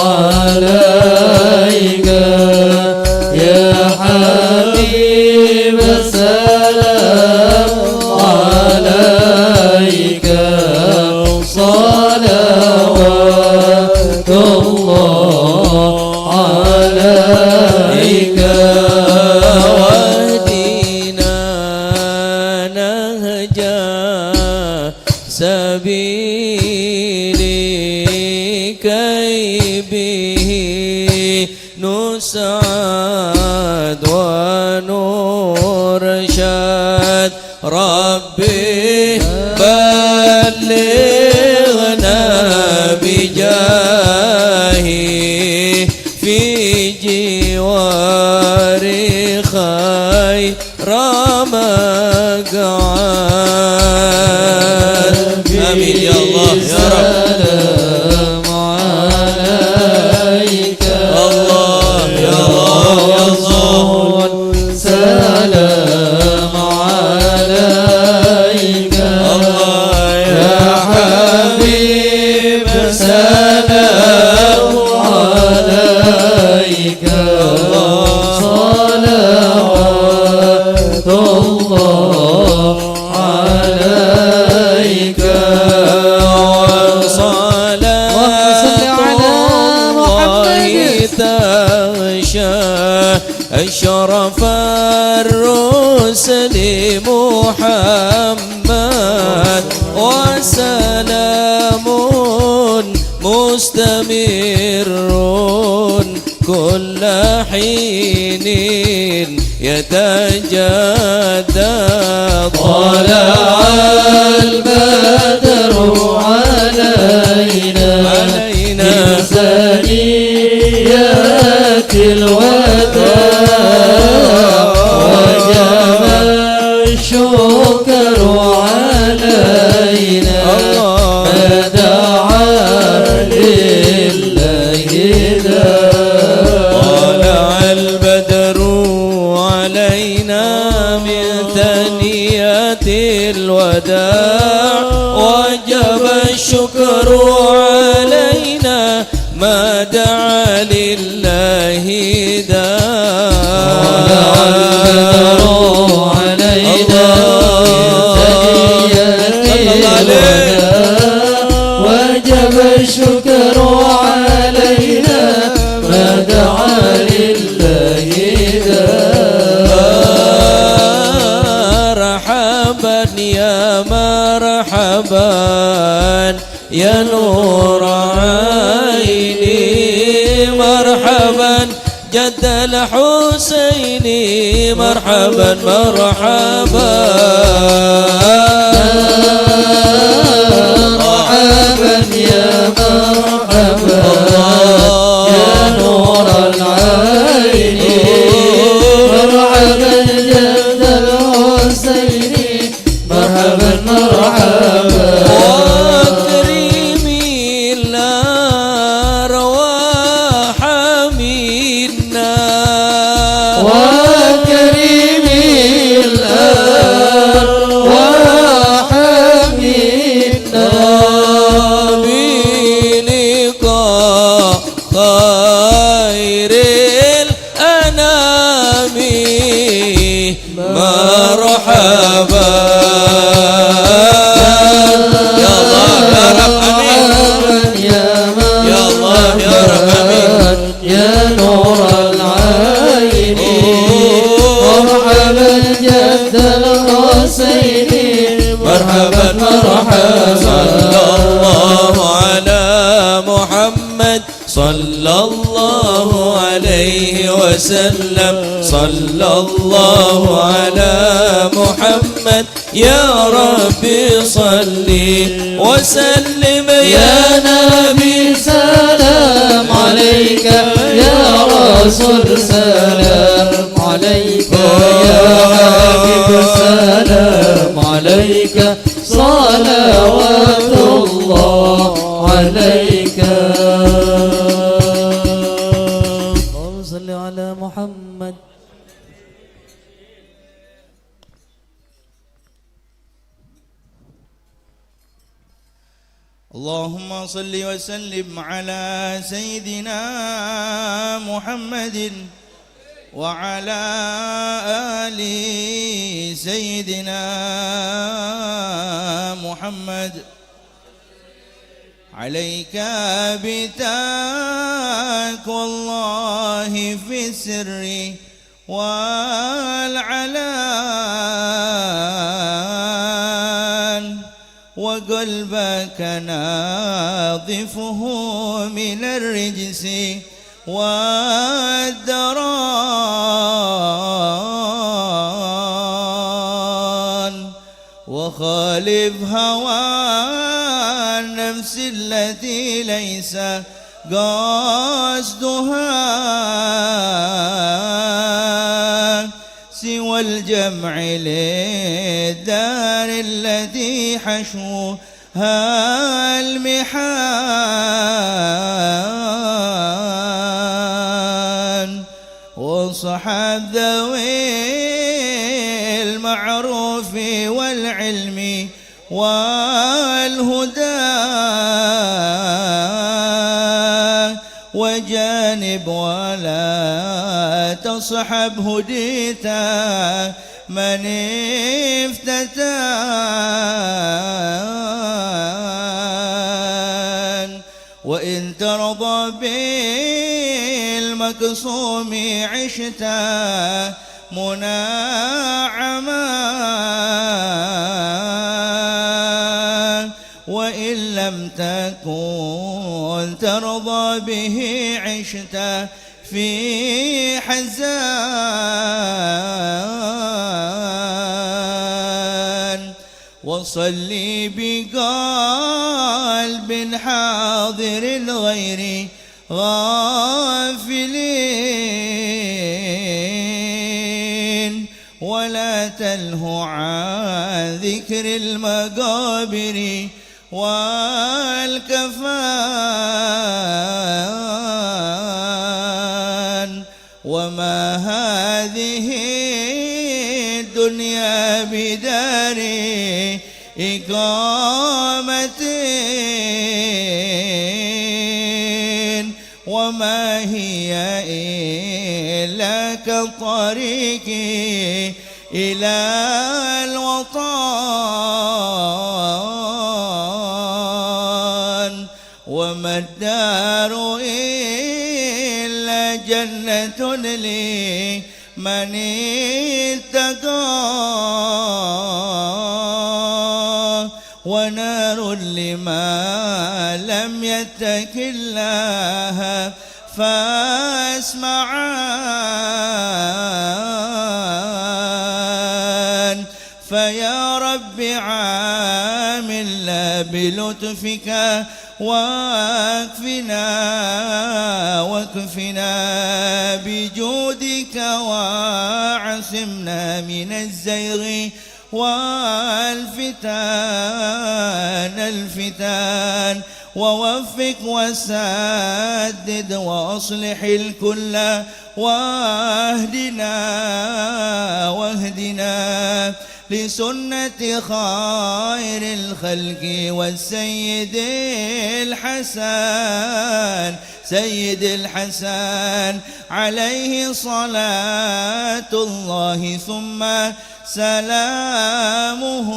عليك يا حبيب سلام عليك صلوات الله عليك واهدنا نهجا سبيلي كي به نسعد ونرشد ربي بلغنا بجاهه في جوار خير مقعد آمين يا الله يا رب سلام عليك الله يا الله يا الله سلام عليك الله يا حبيب سلام عليك صلوات الله عليك أشرف الرسل محمد وسلام مستمر كل حين يتجدد طلع البدر علينا من ثنيات الوداع وجب الشكر علينا ما دعا لله طلع البدر علينا من ثنيات الوداع وجب الشكر علينا ما دعا لله طلع البدر علينا وجب الشكر علينا ما دعا لله مرحبا يا مرحبا يا نور عيني مرحبا جد الحسين مرحبا مرحبا مرحبا يا مرحبا يا نور العين مرحبا جد الحسين مرحبا مرحبا واكرمي الأرواح منا وكريمي الأرواح منا بلقاء خير الأنام مرحبا يا الله يا رب آمين يا الله يا رب آمين يا نور العين مرحبا جد الحسين مرحبا مرحبا صلى الله على محمد صلى الله الله عليه وسلم صلى الله على محمد يا ربي صلي وسلم يا نبي سلام عليك يا رسول سلام عليك يا حبيب سلام عليك صلوات الله عليك. اللهم صل على محمد. اللهم صل وسلم على سيدنا محمد وعلى آل سيدنا محمد عليك بتقوى الله في السر والعلان وقلبك ناظفه من الرجس والدران وخالف هوى النفس التي ليس قصدها سوى الجمع للدار التي حشوها المحان وصحب ذوي المعروف والعلم والهدى وجانب ولا تصحب هديتا من افتتان وإن ترضى بالمقسوم عشتا مناعما وإن لم تكن ترضى به عشت في حزان وصلي بقلب حاضر غير غافلين ولا تلهو عن ذكر المقابر والكفان وما هذه الدنيا بدار إقامة وما هي إلا كالطريق إلى الوطن وما الدار إلا جنة لمن اتقى ونار لما لم يتق الله فاسمعان فيا رب عاملنا بلطفك واكفنا بجودك واعصمنا من الزيغ والفتان ووفق وسدد وأصلح الكل واهدنا لسنة خير الخلق والسيد سيد الحسن عليه صلاة الله ثم سلامه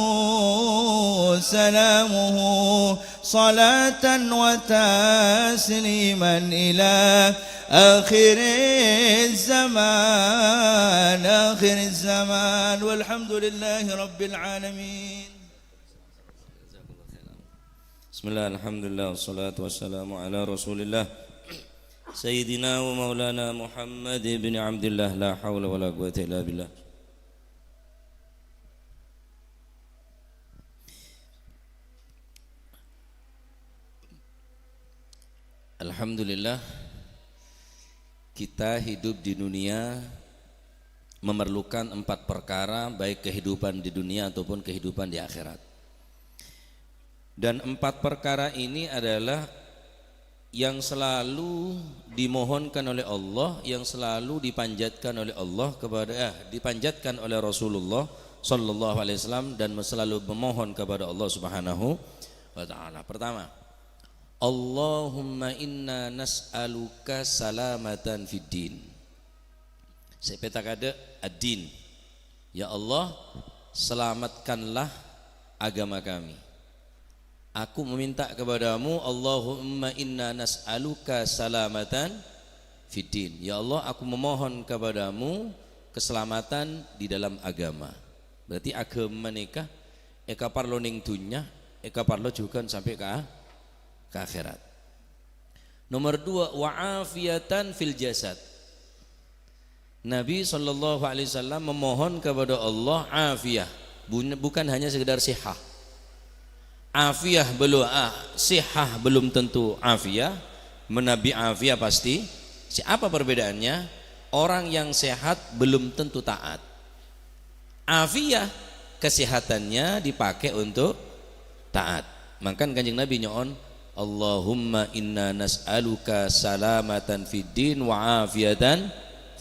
صلاة وتسليما إلى آخر الزمان والحمد لله رب العالمين. بسم الله الحمد لله والصلاة والسلام على رسول الله سيدنا ومولانا محمد بن عبد الله لا حول ولا قوة إلا بالله. Alhamdulillah, kita hidup di dunia memerlukan 4 perkara, baik kehidupan di dunia ataupun kehidupan di akhirat. Dan 4 perkara ini adalah yang selalu dimohonkan oleh Allah, yang selalu dipanjatkan oleh Allah dipanjatkan oleh Rasulullah sallallahu alaihi wasallam, dan selalu memohon kepada Allah Subhanahu wa taala. Pertama, Allahumma inna nas'aluka salamatan fid din. Saya petak ada ad-din. Ya Allah, selamatkanlah agama kami. Aku meminta kepadamu, Allahumma inna nas'aluka salamatan fid din. Ya Allah, aku memohon kepadamu keselamatan di dalam agama. Berarti agama nikah eka parlo ning dunya, eka parlo juga sampai ke akhirat. Nomor 2, wa'afiyatan fil jasad. Nabi SAW memohon kepada Allah afiyah, bukan hanya sekedar sihah. Afiyah belum, sihah belum tentu afiyah. Menabi afiyah pasti. Apa perbedaannya? Orang yang sehat belum tentu taat. Afiyah, kesehatannya dipakai untuk taat. Maka Kanjeng Nabi nyoon, Allahumma inna nas'aluka salamatan fid din wa afiyatan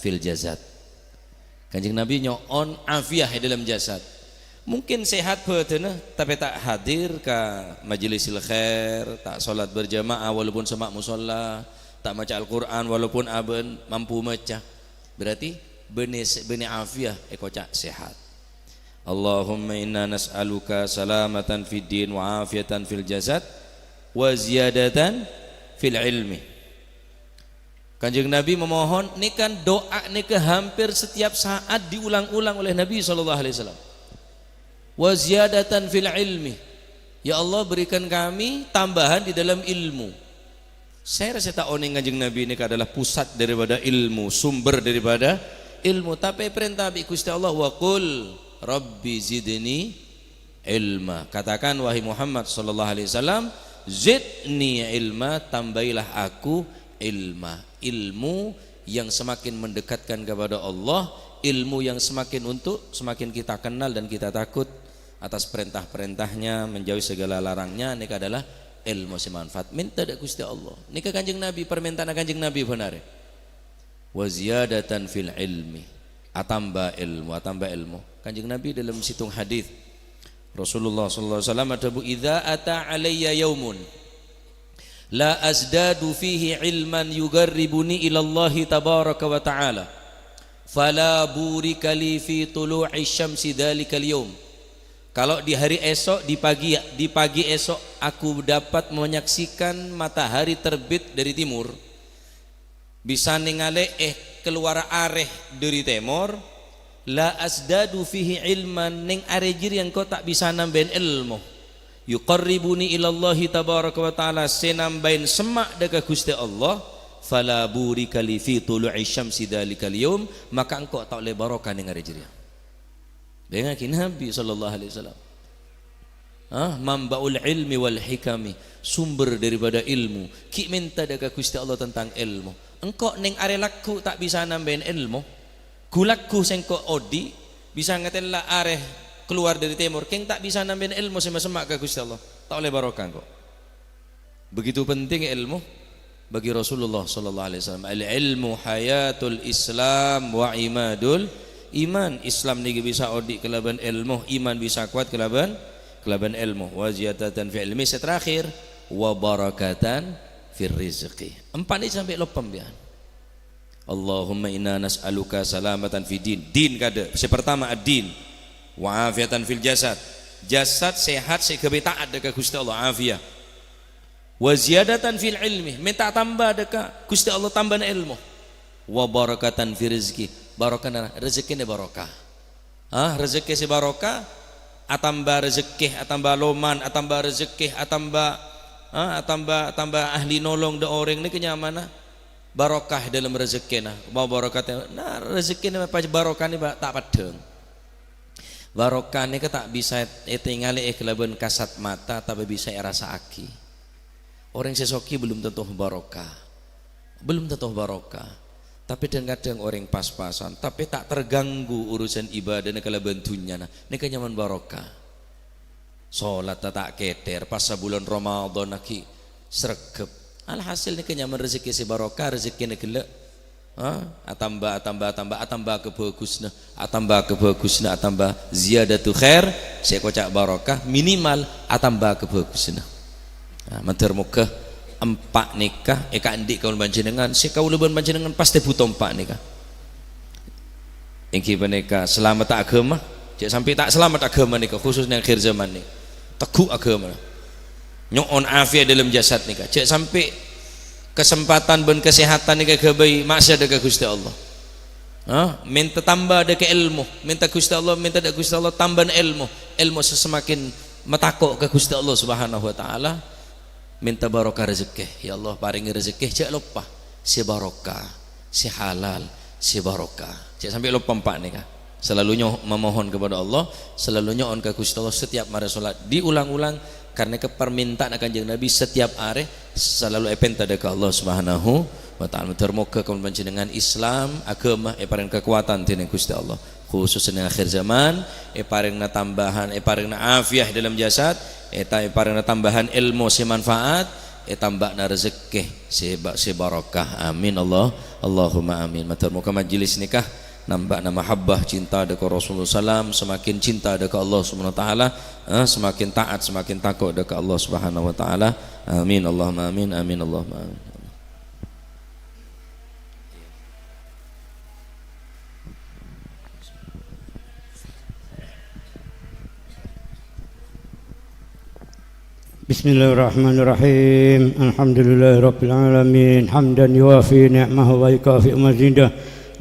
fil jasad. Kanjeng Nabi nyoon afiyah dalam jasad. Mungkin sehat betul, tapi tak hadir ke majlisil khair, tak solat berjamaah walaupun semak musola, tak baca Al-Quran walaupun aben mampu maca. Berarti beni afiyah ekocak sehat. Allahumma inna nas'aluka salamatan fid din wa afiyatan fil jasad wa ziyadatan fil ilmi. Kanjeng Nabi memohon, ini kan doa ini ke hampir setiap saat diulang-ulang oleh Nabi SAW. Wa ziyadatan fil ilmi. Ya Allah, berikan kami tambahan di dalam ilmu. Saya rasa tak oning Kanjeng Nabi ini adalah pusat daripada ilmu, sumber daripada ilmu. Tapi perintah bi Gusti Allah, wa qul rabbi zidni ilma. Katakan wahai Muhammad sallallahu alaihi wasallam, zidni ilma, tambailah aku ilma. Ilmu yang semakin mendekatkan kepada Allah, ilmu yang semakin kita kenal dan kita takut atas perintah-perintahnya, menjauhi segala larangnya. Ini adalah ilmu semanfaat. Minta dari Gusti Allah. Ini Kanjeng Nabi, permintaan Kanjeng Nabi benar. Wa ziyadatan fil ilmi, atamba ilmu. Kanjeng Nabi dalam situng hadis Rasulullah sallallahu alaihi wasallam ada idza ata alayya yaumun la azdadu fihi ilman yugarribuni ila Allah tabaraka wa taala fala burika li fi tulu'i syamsi dzalikal yaum. Kalau di hari esok, di pagi esok aku dapat menyaksikan matahari terbit dari timur, bisa ningali keluar areh dari timur, la asdadu fihi ilman, ning arejir yang kau tak bisa nambahin ilmu, yuqarribuni ilallahi tabaraka wa ta'ala, senambahin semak dekat Gusti Allah, fala burika li fi tulu'i syamsi dzalikal yaum, maka engkau tak boleh barokah ning arejir. Dengan Nabi sallallahu alaihi wasallam. Mambaul ilmi wal hikami, sumber daripada ilmu. Ki minta dekat Gusti Allah tentang ilmu. Engkau ning are laku tak bisa nambahin ilmu. Gulaku sengko odi bisa ngaten la areh keluar dari timur, keng tak bisa nambahin ilmu semak ke Gusti Allah. Tak oleh barokah kok. Begitu penting ilmu bagi Rasulullah sallallahu alaihi wasallam. Al ilmu hayatul Islam wa imadul iman. Islam ni bisa odi kelaban ilmu, iman bisa kuat kelaban ilmu. Wa ziyadatan fi ilmi, terakhir wa barakatan fir rizqi. 4 ini sampai lopam bian. Allahumma inna nas'aluka salamatan fi din. Din kada. Pertama ad-din. Wa afiatan fil jasad. Jasad sehat sekebe taat dekat Gusti Allah, afiah. Wa ziyadatan fil ilmi, minta tambah dekat Gusti Allah, tambah ilmu. Wa barakatan fi rizqi, barokah rezeki ne barokah. Rezeki si barokah, atamba rezeki, atamba loman, atamba rezeki, atamba ahli nolong de orang ni kenyamana. barokah dalam rezeki nah mau barokah nah rezeki nah pas barokah ni tak padeng barokah ni tak bisa tinggali kelaban kasat mata tapi bisa rasa aki orang sesoki belum tentu barokah tapi kadang orang pas-pasan tapi tak terganggu urusan ibadah ni kelaban dunya nah ni kenyaman barokah salat tak keter pas bulan Ramadan lagi sregep alhasil ni kenyaman rezeki si barokah rezeki ni gelek atambah kebagusna atambah ziyadatu khair saya kocak barokah minimal atambah kebagusna matur muka empat nikah eka andik kawan panjenengan si kaula panjenengan pasti butuh empat nikah engki menika selamat agama cek sampai tak selamat agama nikah khususnya akhir zaman ni teguh agama nyon afiat dalam jasad nikah cek sampai kesempatan ben kesehatan nikah kebaik maksud dekat Gusti Allah minta tambah dekat ilmu minta Gusti Allah minta dekat Gusti Allah tambah ilmu semakin metakok ke Gusti Allah Subhanahu wa taala minta barokah rezeki ya Allah paringi rezeki cek lupa si barokah si halal si barokah cek sampai lupa empat nikah selalunya memohon kepada Allah selalunya on ke Gusti Allah setiap mari salat diulang-ulang karena kepermintaan Kanjeng Nabi setiap hari selalu epenta ke Allah Subhanahu wa taala termoga kaum panjenengan Islam agama paring kekuatan dening Gusti Allah khususnya akhir zaman paringna tambahan paringna afiah dalam jasad paringna tambahan ilmu si manfaat tambahna rezeki si barokah amin Allahumma amin matur muka majelis nikah nambah nama mahabbah cinta dekat Rasulullah SAW semakin cinta dekat Allah Subhanahu wa taala semakin taat semakin takut dekat Allah Subhanahu wa taala amin Allahumma amin amin Allahumma amin Bismillahirrahmanirrahim alhamdulillahirabbil alamin hamdan yuwafi ni'mahu wa yukafi mazidah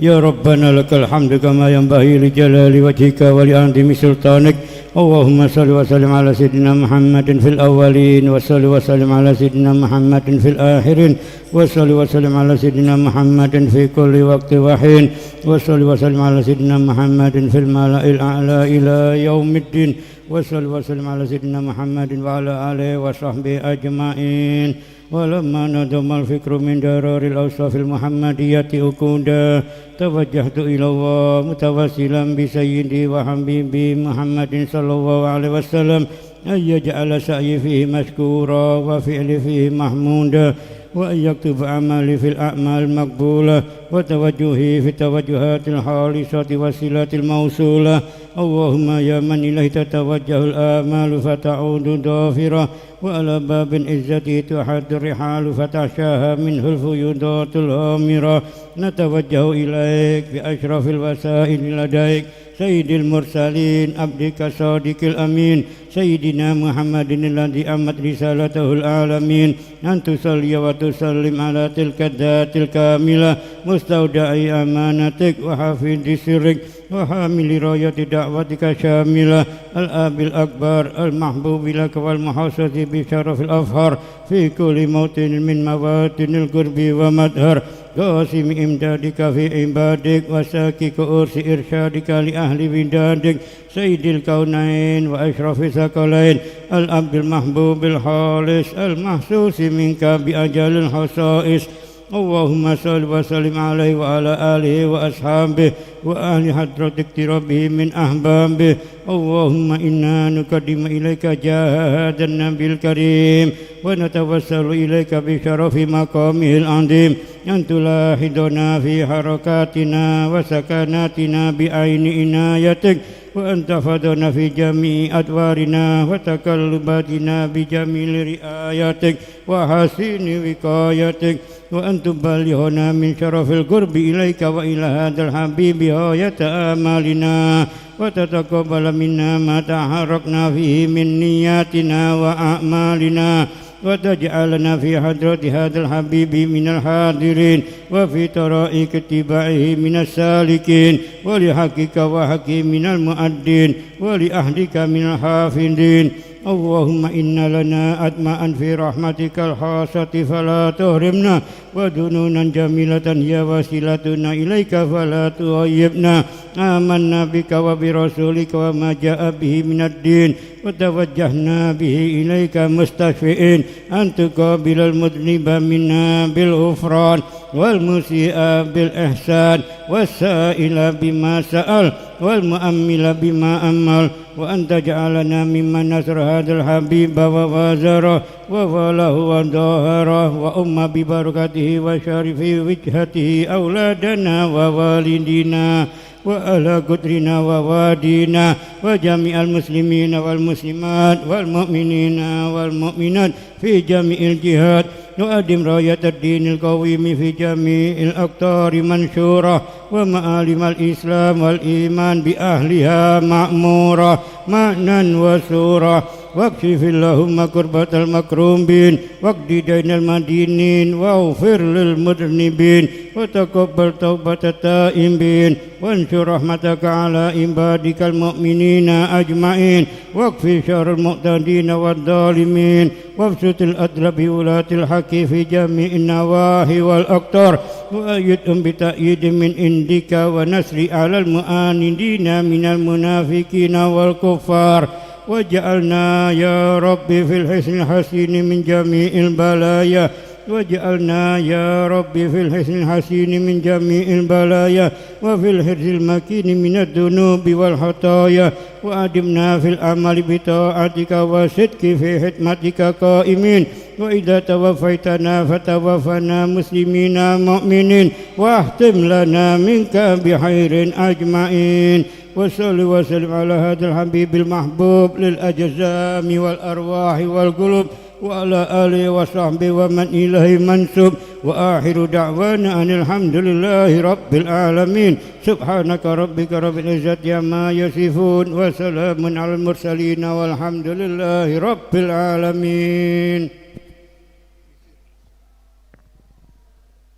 يا ربنا لك الحمد كما ينبغي لجلال وجهك ولعظيم سلطانك اللهم صل وسلم على سيدنا محمد في الأولين وصل وسلم على سيدنا محمد في الآخرين وصل وسلم على سيدنا محمد في كل وقت وحين وصل وسلم على سيدنا محمد في الملأ الأعلى إلى يوم الدين وصل وسلم على سيدنا محمد وعلى آله وصحبه أجمعين ولما ندم الفكر من درار الأوصاف المحمدية أكودا توجهت إلى الله متوسلا بسيدي وحبيبي محمد صلى الله عليه وسلم أن يجعل سعي فيه مشكورا وفعلي فيه محمودا وأن يكتب عملي في الأعمال المقبولة وتوجهي في التوجهات الخالصة والصلات الموصولة اللهم يا من إليه تتوجه الآمال فتعود ضافرة وعلى باب العزة تحد الرحال فتعشاها منه الفيوضات الهامرة نتوجه إليك بأشرف الوسائل لديك سيد المرسلين عبدك صادق الأمين سيدنا محمد الذي أمت رسالته العالمين أن تصلي وتسلم على تلك الذات الكاملة مستودعي أمانتك وحافظ سرك وحامل راية دعوتك شاملة الآب الأكبر المحبوب لك والمحوصة بشرف الأفهار في كل موطن من مواطن القرب ومدهر قاسم إمدادك في عبادك وساكك أرس إرشادك لأهل ودادك سيد الكونين وأشرف الثقلين العبد المحبوب الخالص المحسوس منك بأجل الخصائص اللهم صل وسلم عليه وعلى آله وأصحابه وأهل حضرة اقترابه من أحبابه اللهم إنا نقدم إليك جاه هذا النبي الكريم ونتوسل إليك بشرف مقامه العظيم أن تلاحظنا في حركاتنا وسكناتنا بعين عنايتك وأن تحفظنا في جميع أدوارنا وتقلباتنا بجميل رعايتك وحسن وقايتك وأن تبلغنا من شرف القرب إليك وإلى هذا الحبيب غاية آمالنا وتتقبل منا ما تحركنا فيه من نياتنا وأعمالنا وتجعلنا في حضرة هذا الحبيب من الحاضرين وفي طرائق اتباعه من السالكين ولحقك وحق من المؤدين ولأهلك من الحافظين اللهم إن لنا أدماء في رحمتك الخاصة فلا تهرمنا وذنونا جميلة هي وسيلتنا إليك فلا تغيبنا آمنا بك وبرسولك وما جاء به من الدين وتوجهنا به إليك مستشفئين أن تقابل المذنب منا بالغفران والمسيء بالإحسان والسائل بما سأل والمؤمل بما أمل وأن تجعلنا ممن نصر هذا الحبيب ووازره ووله وظاهره وأم ببركته وشرف وجهته أولادنا ووالدينا وأهل قدرنا ووادينا وجميع المسلمين والمسلمات والمؤمنين والمؤمنات في جميع الجهات وأدم راية الدين القويم في جميع الأقطار منشورة ومعالم الإسلام والإيمان بأهلها مأمورة معنى وسورة واكشف اللهم كربة المكروبين واقض دين المدينين واغفر للمذنبين وتقبل توبة التائبين وانشر رحمتك على عبادك المؤمنين أجمعين واكفي شر المعتدين والظالمين وابسط الأدل بولاة الحق في جميع النواحي والأقطار وأيدهم بتأييد من عندك ونصر على المعاندين من المنافقين والكفار وجعلنا يا رب في الحسن الحسين من جميع البلايا وجعلنا يا رب في الحسن الحسين من جميع البلايا وفي الحرز المكين من الذنوب والخطايا وأدمنا في العمل بطاعتك وصدق في حكمتك قائمين وإذا توفيتنا فتوفنا مسلمين مؤمنين واختم لنا منك بخير أجمعين وصل وسلم على هذا الحبيب المحبوب للأجسام والأرواح والقلوب وعلى آله وصحبه ومن إليه منسوب وآخر دعوانا أن الحمد لله رب العالمين سبحانك ربك رب العزة عما يصفون وسلام على المرسلين والحمد لله رب العالمين.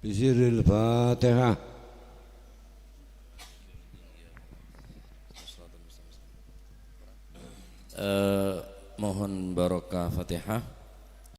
بسر الفاتحة. Mohon barokah Fatihah.